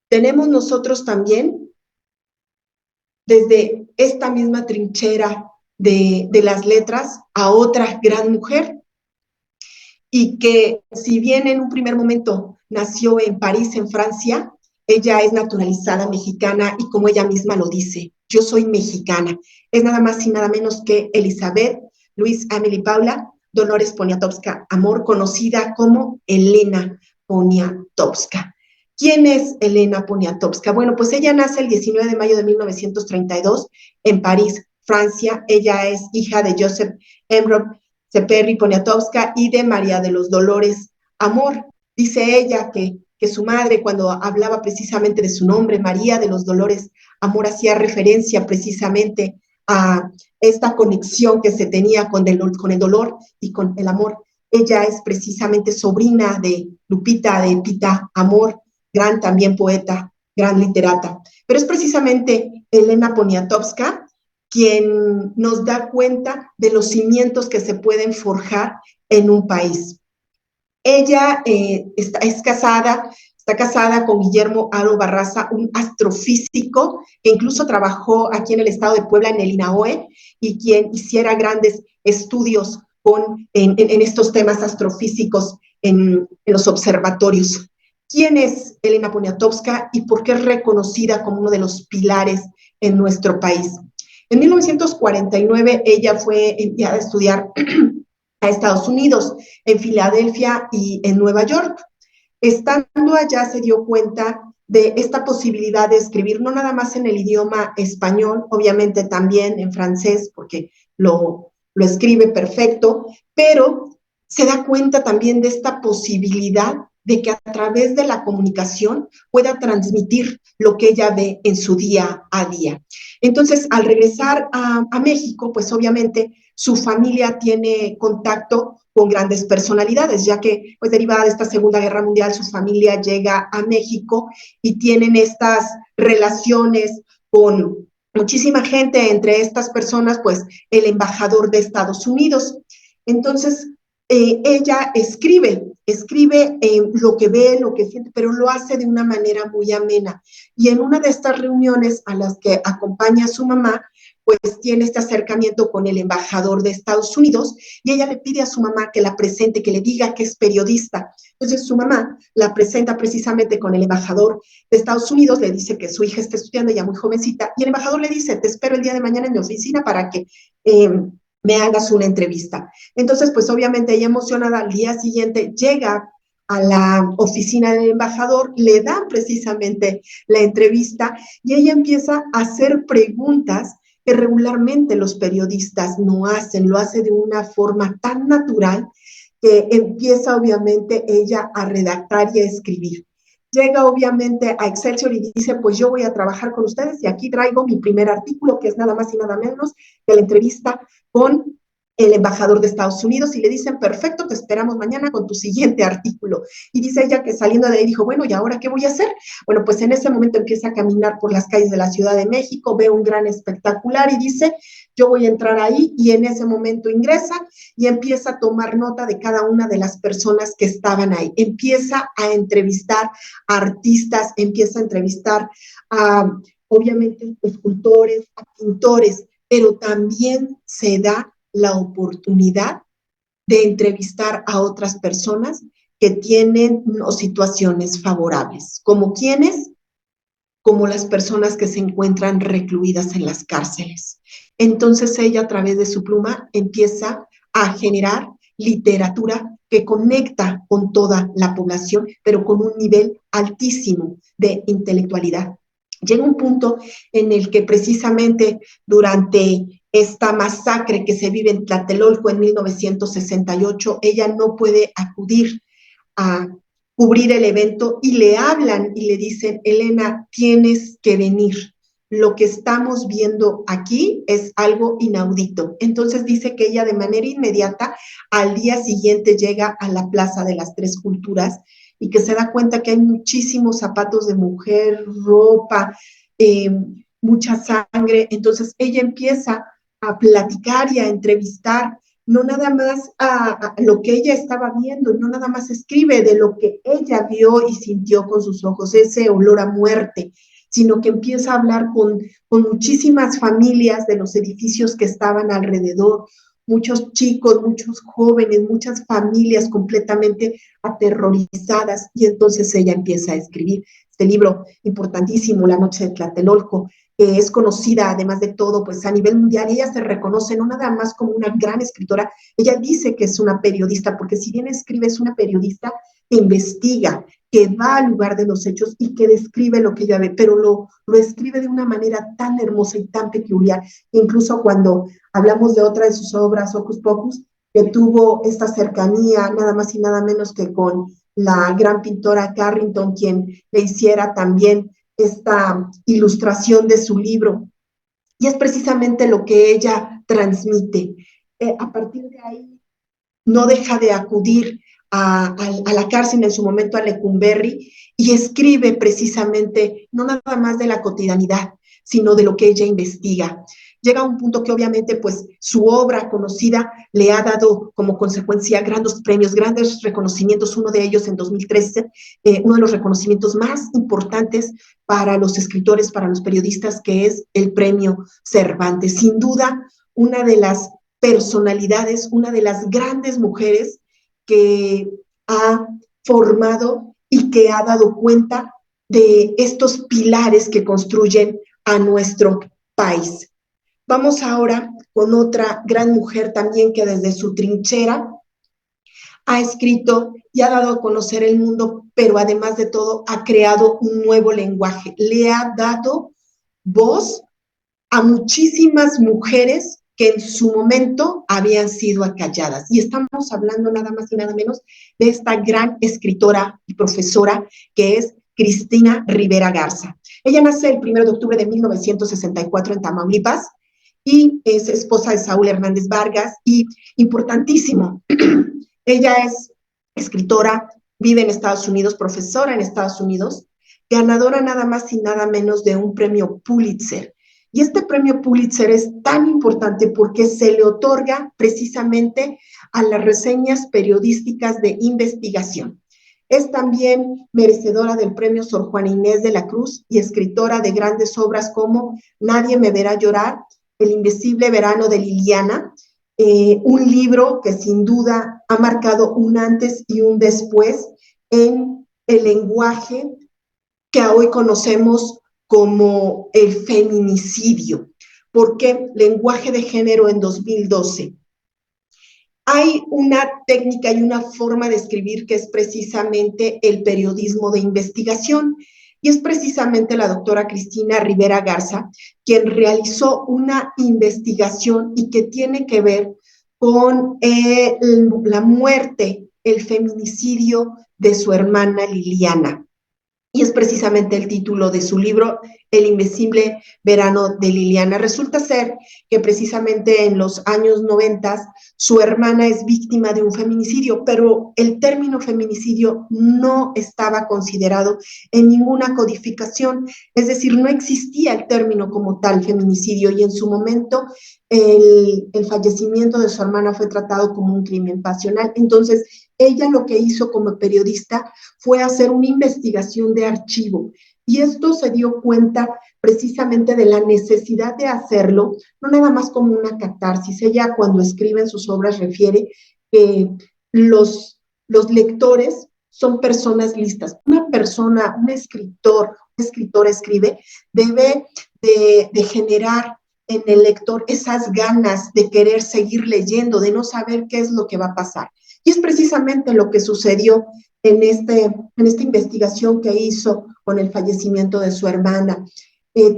Tenemos nosotros también, desde esta misma trinchera de las letras, a otra gran mujer, y que si bien en un primer momento nació en París, en Francia, ella es naturalizada mexicana y como ella misma lo dice, yo soy mexicana. Es nada más y nada menos que Elizabeth Luis Amelie Paula Dolores Poniatowska Amor, conocida como Elena Poniatowska. ¿Quién es Elena Poniatowska? Bueno, pues ella nace el 19 de mayo de 1932 en París, Francia. Ella es hija de Joseph Emrop Ceperry Poniatowska y de María de los Dolores Amor. Dice ella que su madre, cuando hablaba precisamente de su nombre, María de los Dolores Amor, hacía referencia precisamente a esta conexión que se tenía con el dolor y con el amor. Ella es precisamente sobrina de Lupita de Pita Amor, gran también poeta, gran literata. Pero es precisamente Elena Poniatowska quien nos da cuenta de los cimientos que se pueden forjar en un país. Ella está casada con Guillermo Haro Barraza, un astrofísico que incluso trabajó aquí en el estado de Puebla, en el INAOE, y quien hiciera grandes estudios en estos temas astrofísicos en los observatorios. ¿Quién es Elena Poniatowska y por qué es reconocida como uno de los pilares en nuestro país? En 1949 ella fue enviada a estudiar a Estados Unidos, en Filadelfia y en Nueva York. Estando allá se dio cuenta de esta posibilidad de escribir no nada más en el idioma español, obviamente también en francés, porque lo escribe perfecto, pero se da cuenta también de esta posibilidad de que a través de la comunicación pueda transmitir lo que ella ve en su día a día. Entonces, al regresar a México, pues obviamente su familia tiene contacto con grandes personalidades, ya que, pues derivada de esta Segunda Guerra Mundial, su familia llega a México y tienen estas relaciones con muchísima gente, entre estas personas, pues el embajador de Estados Unidos. Entonces, ella escribe lo que ve, lo que siente, pero lo hace de una manera muy amena. Y en una de estas reuniones a las que acompaña a su mamá, pues tiene este acercamiento con el embajador de Estados Unidos y ella le pide a su mamá que la presente, que le diga que es periodista. Entonces su mamá la presenta precisamente con el embajador de Estados Unidos, le dice que su hija está estudiando ya muy jovencita y el embajador le dice, te espero el día de mañana en mi oficina para que me hagas una entrevista. Entonces, pues obviamente ella emocionada al día siguiente llega a la oficina del embajador, le dan precisamente la entrevista y ella empieza a hacer preguntas que regularmente los periodistas no hacen, lo hace de una forma tan natural que empieza obviamente ella a redactar y a escribir. Llega obviamente a Excelsior y dice, pues yo voy a trabajar con ustedes y aquí traigo mi primer artículo, que es nada más y nada menos que la entrevista con el embajador de Estados Unidos y le dicen, perfecto, te esperamos mañana con tu siguiente artículo. Y dice ella que saliendo de ahí dijo, bueno, ¿y ahora qué voy a hacer? Bueno, pues en ese momento empieza a caminar por las calles de la Ciudad de México, ve un gran espectacular y dice, yo voy a entrar ahí y en ese momento ingresa y empieza a tomar nota de cada una de las personas que estaban ahí. Empieza a entrevistar a artistas, empieza a entrevistar a, obviamente, escultores, a pintores, pero también se da la oportunidad de entrevistar a otras personas que tienen situaciones favorables, como quienes, como las personas que se encuentran recluidas en las cárceles. Entonces ella a través de su pluma empieza a generar literatura que conecta con toda la población, pero con un nivel altísimo de intelectualidad. Llega un punto en el que precisamente durante esta masacre que se vive en Tlatelolco en 1968, ella no puede acudir a cubrir el evento y le hablan y le dicen, Elena, tienes que venir. Lo que estamos viendo aquí es algo inaudito. Entonces dice que ella de manera inmediata al día siguiente llega a la Plaza de las Tres Culturas y que se da cuenta que hay muchísimos zapatos de mujer, ropa, mucha sangre. Entonces ella empieza a platicar y a entrevistar no nada más a lo que ella estaba viendo, no nada más escribe de lo que ella vio y sintió con sus ojos, ese olor a muerte, sino que empieza a hablar con muchísimas familias de los edificios que estaban alrededor, muchos chicos, muchos jóvenes, muchas familias completamente aterrorizadas, y entonces ella empieza a escribir este libro importantísimo, La Noche de Tlatelolco, que es conocida además de todo pues a nivel mundial. Ella se reconoce no nada más como una gran escritora, ella dice que es una periodista, porque si bien escribe es una periodista que investiga, que va al lugar de los hechos y que describe lo que ella ve, pero lo escribe de una manera tan hermosa y tan peculiar, incluso cuando hablamos de otra de sus obras, Hocus Pocus, que tuvo esta cercanía nada más y nada menos que con la gran pintora Carrington, quien le hiciera también esta ilustración de su libro. Y es precisamente lo que ella transmite. A partir de ahí, no deja de acudir a la cárcel, en su momento a Lecumberri, y escribe precisamente, no nada más de la cotidianidad, sino de lo que ella investiga. llega a un punto que obviamente pues su obra conocida le ha dado como consecuencia grandes premios, grandes reconocimientos, uno de ellos en 2013, uno de los reconocimientos más importantes para los escritores, para los periodistas, que es el premio Cervantes. Sin duda, una de las personalidades, una de las grandes mujeres que ha formado y que ha dado cuenta de estos pilares que construyen a nuestro país. Vamos ahora con otra gran mujer también que desde su trinchera ha escrito y ha dado a conocer el mundo, pero además de todo ha creado un nuevo lenguaje. Le ha dado voz a muchísimas mujeres que en su momento habían sido acalladas. Y estamos hablando nada más y nada menos de esta gran escritora y profesora que es Cristina Rivera Garza. Ella nace el 1 de octubre de 1964 en Tamaulipas y es esposa de Saúl Hernández Vargas y importantísimo, ella es escritora, vive en Estados Unidos, profesora en Estados Unidos, ganadora nada más y nada menos de un premio Pulitzer. Y este premio Pulitzer es tan importante porque se le otorga precisamente a las reseñas periodísticas de investigación. Es también merecedora del premio Sor Juana Inés de la Cruz y escritora de grandes obras como Nadie me verá llorar, El invisible verano de Liliana, un libro que sin duda ha marcado un antes y un después en el lenguaje que hoy conocemos como el feminicidio. ¿Por qué? Lenguaje de género en 2012. Hay una técnica y una forma de escribir que es precisamente el periodismo de investigación. Y es precisamente la doctora Cristina Rivera Garza quien realizó una investigación y que tiene que ver con la muerte, el feminicidio de su hermana Liliana. Y es precisamente el título de su libro, El invisible verano de Liliana. Resulta ser que precisamente en los años 90 su hermana es víctima de un feminicidio, pero el término feminicidio no estaba considerado en ninguna codificación, es decir, no existía el término como tal feminicidio y en su momento el fallecimiento de su hermana fue tratado como un crimen pasional. Entonces, ella lo que hizo como periodista fue hacer una investigación de archivo y esto se dio cuenta precisamente de la necesidad de hacerlo, no nada más como una catarsis. Ella cuando escribe en sus obras refiere que los lectores son personas listas. Una persona, un escritor escribe, debe de generar en el lector esas ganas de querer seguir leyendo, de no saber qué es lo que va a pasar. Y es precisamente lo que sucedió en esta investigación que hizo con el fallecimiento de su hermana.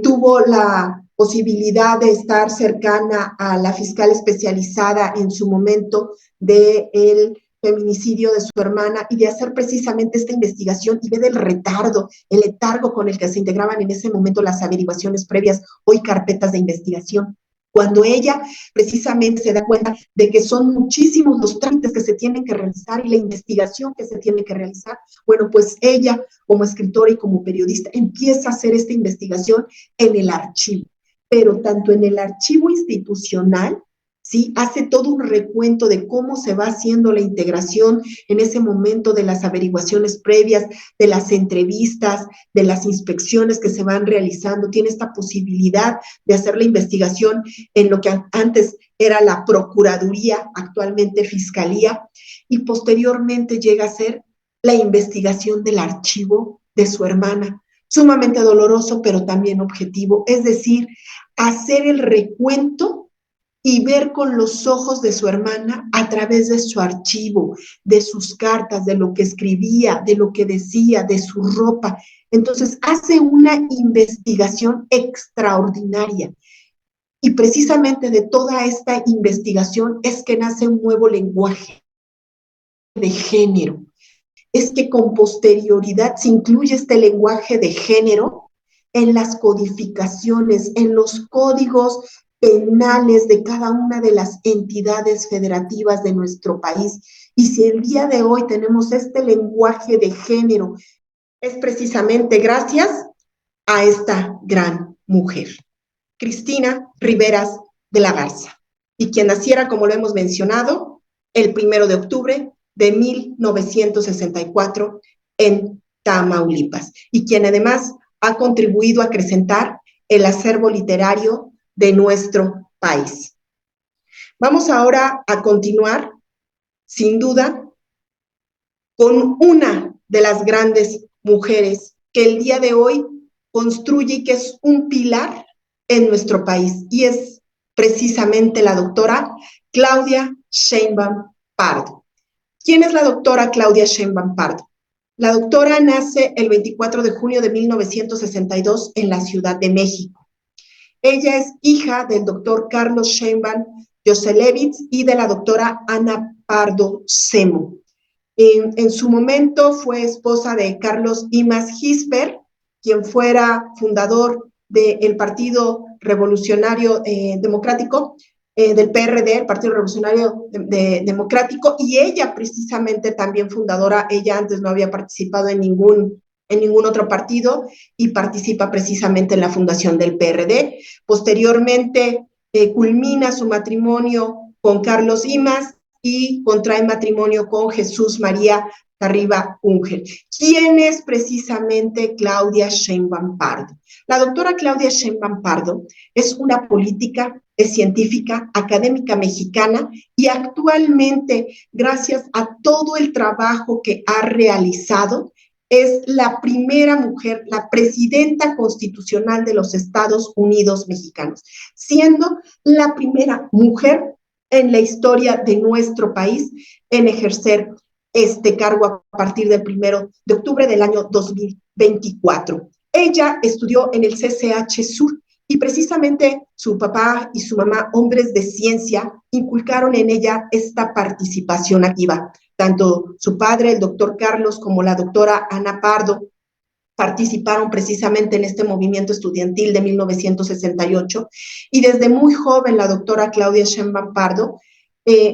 Tuvo la posibilidad de estar cercana a la fiscal especializada en su momento del feminicidio de su hermana y de hacer precisamente esta investigación y ver el retardo, el letargo con el que se integraban en ese momento las averiguaciones previas, hoy carpetas de investigación. Cuando ella precisamente se da cuenta de que son muchísimos los trámites que se tienen que realizar y la investigación que se tiene que realizar, bueno, pues ella como escritora y como periodista empieza a hacer esta investigación en el archivo, pero tanto en el archivo institucional, ¿sí? Hace todo un recuento de cómo se va haciendo la integración en ese momento de las averiguaciones previas, de las entrevistas, de las inspecciones que se van realizando. Tiene esta posibilidad de hacer la investigación en lo que antes era la Procuraduría, actualmente Fiscalía, y posteriormente llega a ser la investigación del archivo de su hermana. Sumamente doloroso, pero también objetivo, es decir, hacer el recuento y ver con los ojos de su hermana a través de su archivo, de sus cartas, de lo que escribía, de lo que decía, de su ropa. Entonces hace una investigación extraordinaria. Y precisamente de toda esta investigación es que nace un nuevo lenguaje de género. Es que con posterioridad se incluye este lenguaje de género en las codificaciones, en los códigos penales de cada una de las entidades federativas de nuestro país. Y si el día de hoy tenemos este lenguaje de género, es precisamente gracias a esta gran mujer. Cristina Riveras de la Garza, y quien naciera, como lo hemos mencionado, el 1 de octubre de 1964 en Tamaulipas, y quien además ha contribuido a acrecentar el acervo literario de nuestro país. Vamos ahora a continuar, sin duda, con una de las grandes mujeres que el día de hoy construye y que es un pilar en nuestro país, y es precisamente la doctora Claudia Sheinbaum Pardo. ¿Quién es la doctora Claudia Sheinbaum Pardo? La doctora nace el 24 de junio de 1962 en la Ciudad de México. Ella es hija del doctor Carlos Sheinbaum Joselevitz y de la doctora Ana Pardo Semo. En su momento fue esposa de Carlos Imaz Gisbert, quien fuera fundador del Partido Revolucionario Democrático, del PRD, el Partido Revolucionario Democrático, y ella precisamente también fundadora. Ella antes no había participado en ningún otro partido y participa precisamente en la fundación del PRD. Posteriormente culmina su matrimonio con Carlos Imaz y contrae matrimonio con Jesús María Tarriba Unger. ¿Quién es precisamente Claudia Sheinbaum Pardo? La doctora Claudia Sheinbaum Pardo es una política, es científica, académica mexicana, y actualmente, gracias a todo el trabajo que ha realizado, es la primera mujer, la presidenta constitucional de los Estados Unidos mexicanos, siendo la primera mujer en la historia de nuestro país en ejercer este cargo a partir del 1 de octubre del año 2024. Ella estudió en el CCH Sur, y precisamente su papá y su mamá, hombres de ciencia, inculcaron en ella esta participación activa. Tanto su padre, el doctor Carlos, como la doctora Ana Pardo participaron precisamente en este movimiento estudiantil de 1968, y desde muy joven la doctora Claudia Sheinbaum Pardo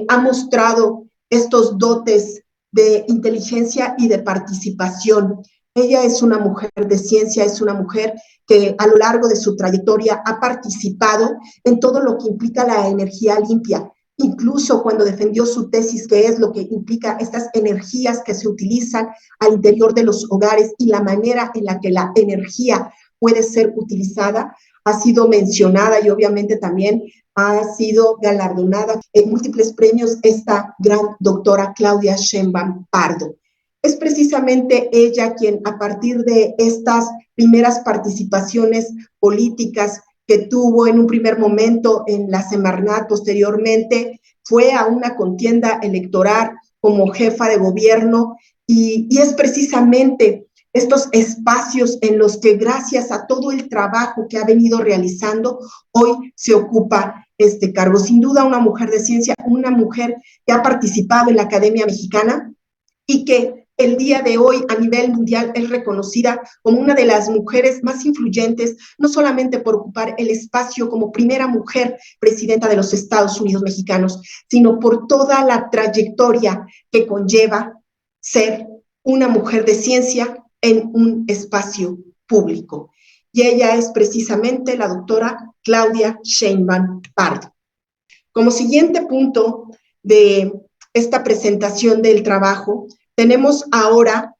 ha mostrado estos dotes de inteligencia y de participación. Ella es una mujer de ciencia, es una mujer que a lo largo de su trayectoria ha participado en todo lo que implica la energía limpia, incluso cuando defendió su tesis, que es lo que implica estas energías que se utilizan al interior de los hogares y la manera en la que la energía puede ser utilizada, ha sido mencionada y obviamente también ha sido galardonada en múltiples premios esta gran doctora Claudia Sheinbaum Pardo. Es precisamente ella quien, a partir de estas primeras participaciones políticas que tuvo en un primer momento en la Semarnat, posteriormente fue a una contienda electoral como jefa de gobierno, y es precisamente estos espacios en los que, gracias a todo el trabajo que ha venido realizando, hoy se ocupa este cargo. Sin duda, una mujer de ciencia, una mujer que ha participado en la Academia Mexicana y que el día de hoy a nivel mundial es reconocida como una de las mujeres más influyentes, no solamente por ocupar el espacio como primera mujer presidenta de los Estados Unidos mexicanos, sino por toda la trayectoria que conlleva ser una mujer de ciencia en un espacio público. Y ella es precisamente la doctora Claudia Sheinbaum Pardo. Como siguiente punto de esta presentación del trabajo, tenemos ahora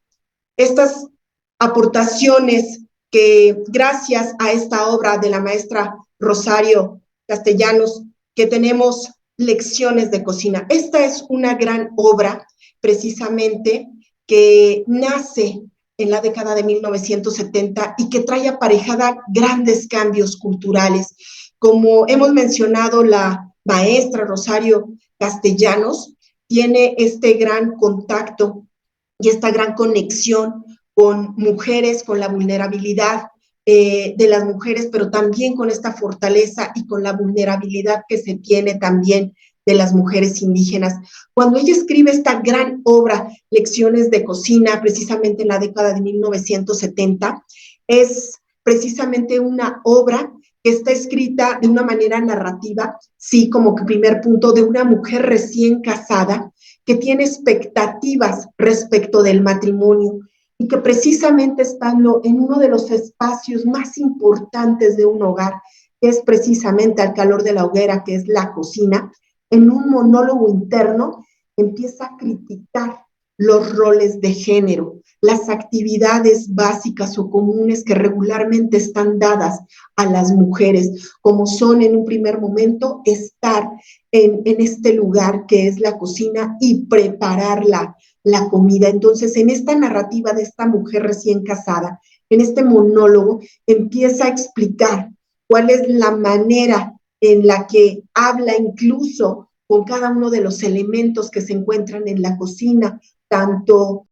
estas aportaciones que, gracias a esta obra de la maestra Rosario Castellanos, que tenemos lecciones de cocina. Esta es una gran obra, precisamente, que nace en la década de 1970 y que trae aparejada grandes cambios culturales. Como hemos mencionado, la maestra Rosario Castellanos tiene este gran contacto y esta gran conexión con mujeres, con la vulnerabilidad de las mujeres, pero también con esta fortaleza y con la vulnerabilidad que se tiene también de las mujeres indígenas. Cuando ella escribe esta gran obra, Lecciones de Cocina, precisamente en la década de 1970, es precisamente una obra que está escrita de una manera narrativa, sí, como que primer punto, de una mujer recién casada que tiene expectativas respecto del matrimonio y que precisamente está en uno de los espacios más importantes de un hogar, que es precisamente al calor de la hoguera, que es la cocina, en un monólogo interno empieza a criticar los roles de género, las actividades básicas o comunes que regularmente están dadas a las mujeres, como son en un primer momento estar en este lugar que es la cocina y preparar la comida. Entonces, en esta narrativa de esta mujer recién casada, en este monólogo, empieza a explicar cuál es la manera en la que habla incluso con cada uno de los elementos que se encuentran en la cocina, tanto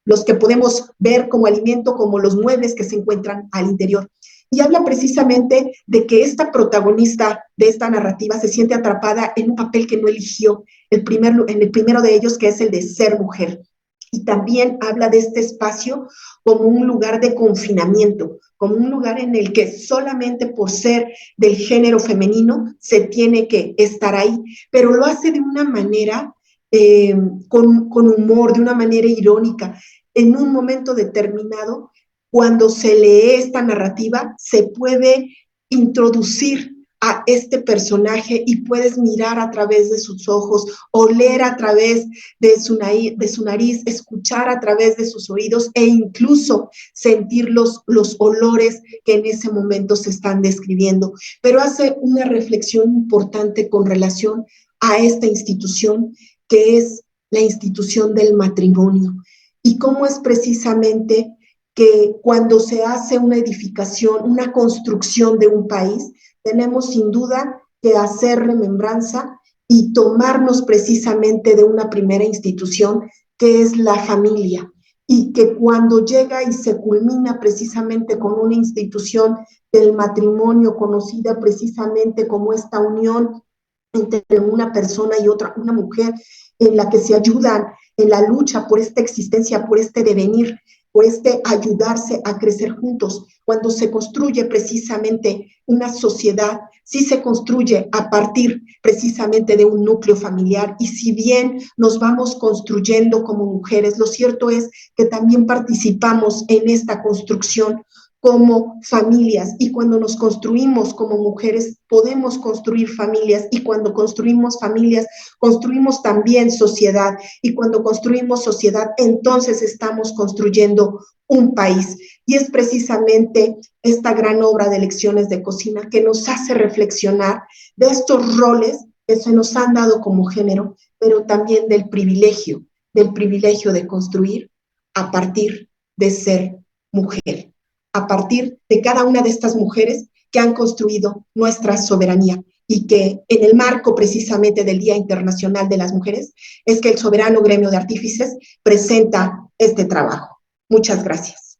los que podemos ver como alimento como los muebles que se encuentran al interior. Y habla precisamente de que esta protagonista de esta narrativa se siente atrapada en un papel que no eligió, en el primero de ellos, que es el de ser mujer. Y también habla de este espacio como un lugar de confinamiento, como un lugar en el que solamente por ser del género femenino se tiene que estar ahí, pero lo hace de una manera con humor, de una manera irónica. En un momento determinado, cuando se lee esta narrativa, se puede introducir a este personaje y puedes mirar a través de sus ojos, oler a través de su nariz, escuchar a través de sus oídos e incluso sentir los olores que en ese momento se están describiendo. Pero hace una reflexión importante con relación a esta institución que es la institución del matrimonio y cómo es precisamente que cuando se hace una edificación, una construcción de un país, tenemos sin duda que hacer remembranza y tomarnos precisamente de una primera institución que es la familia y que cuando llega y se culmina precisamente con una institución del matrimonio conocida precisamente como esta unión entre una persona y otra, una mujer, en la que se ayudan en la lucha por esta existencia, por este devenir, por este ayudarse a crecer juntos. Cuando se construye precisamente una sociedad, sí se construye a partir precisamente de un núcleo familiar. Y si bien nos vamos construyendo como mujeres, lo cierto es que también participamos en esta construcción como familias, y cuando nos construimos como mujeres podemos construir familias, y cuando construimos familias construimos también sociedad, y cuando construimos sociedad entonces estamos construyendo un país. Y es precisamente esta gran obra de Lecciones de Cocina que nos hace reflexionar de estos roles que se nos han dado como género, pero también del privilegio de construir a partir de ser mujer, a partir de cada una de estas mujeres que han construido nuestra soberanía, y que en el marco precisamente del Día Internacional de las Mujeres es que el Soberano Gremio de Artífices presenta este trabajo. Muchas gracias.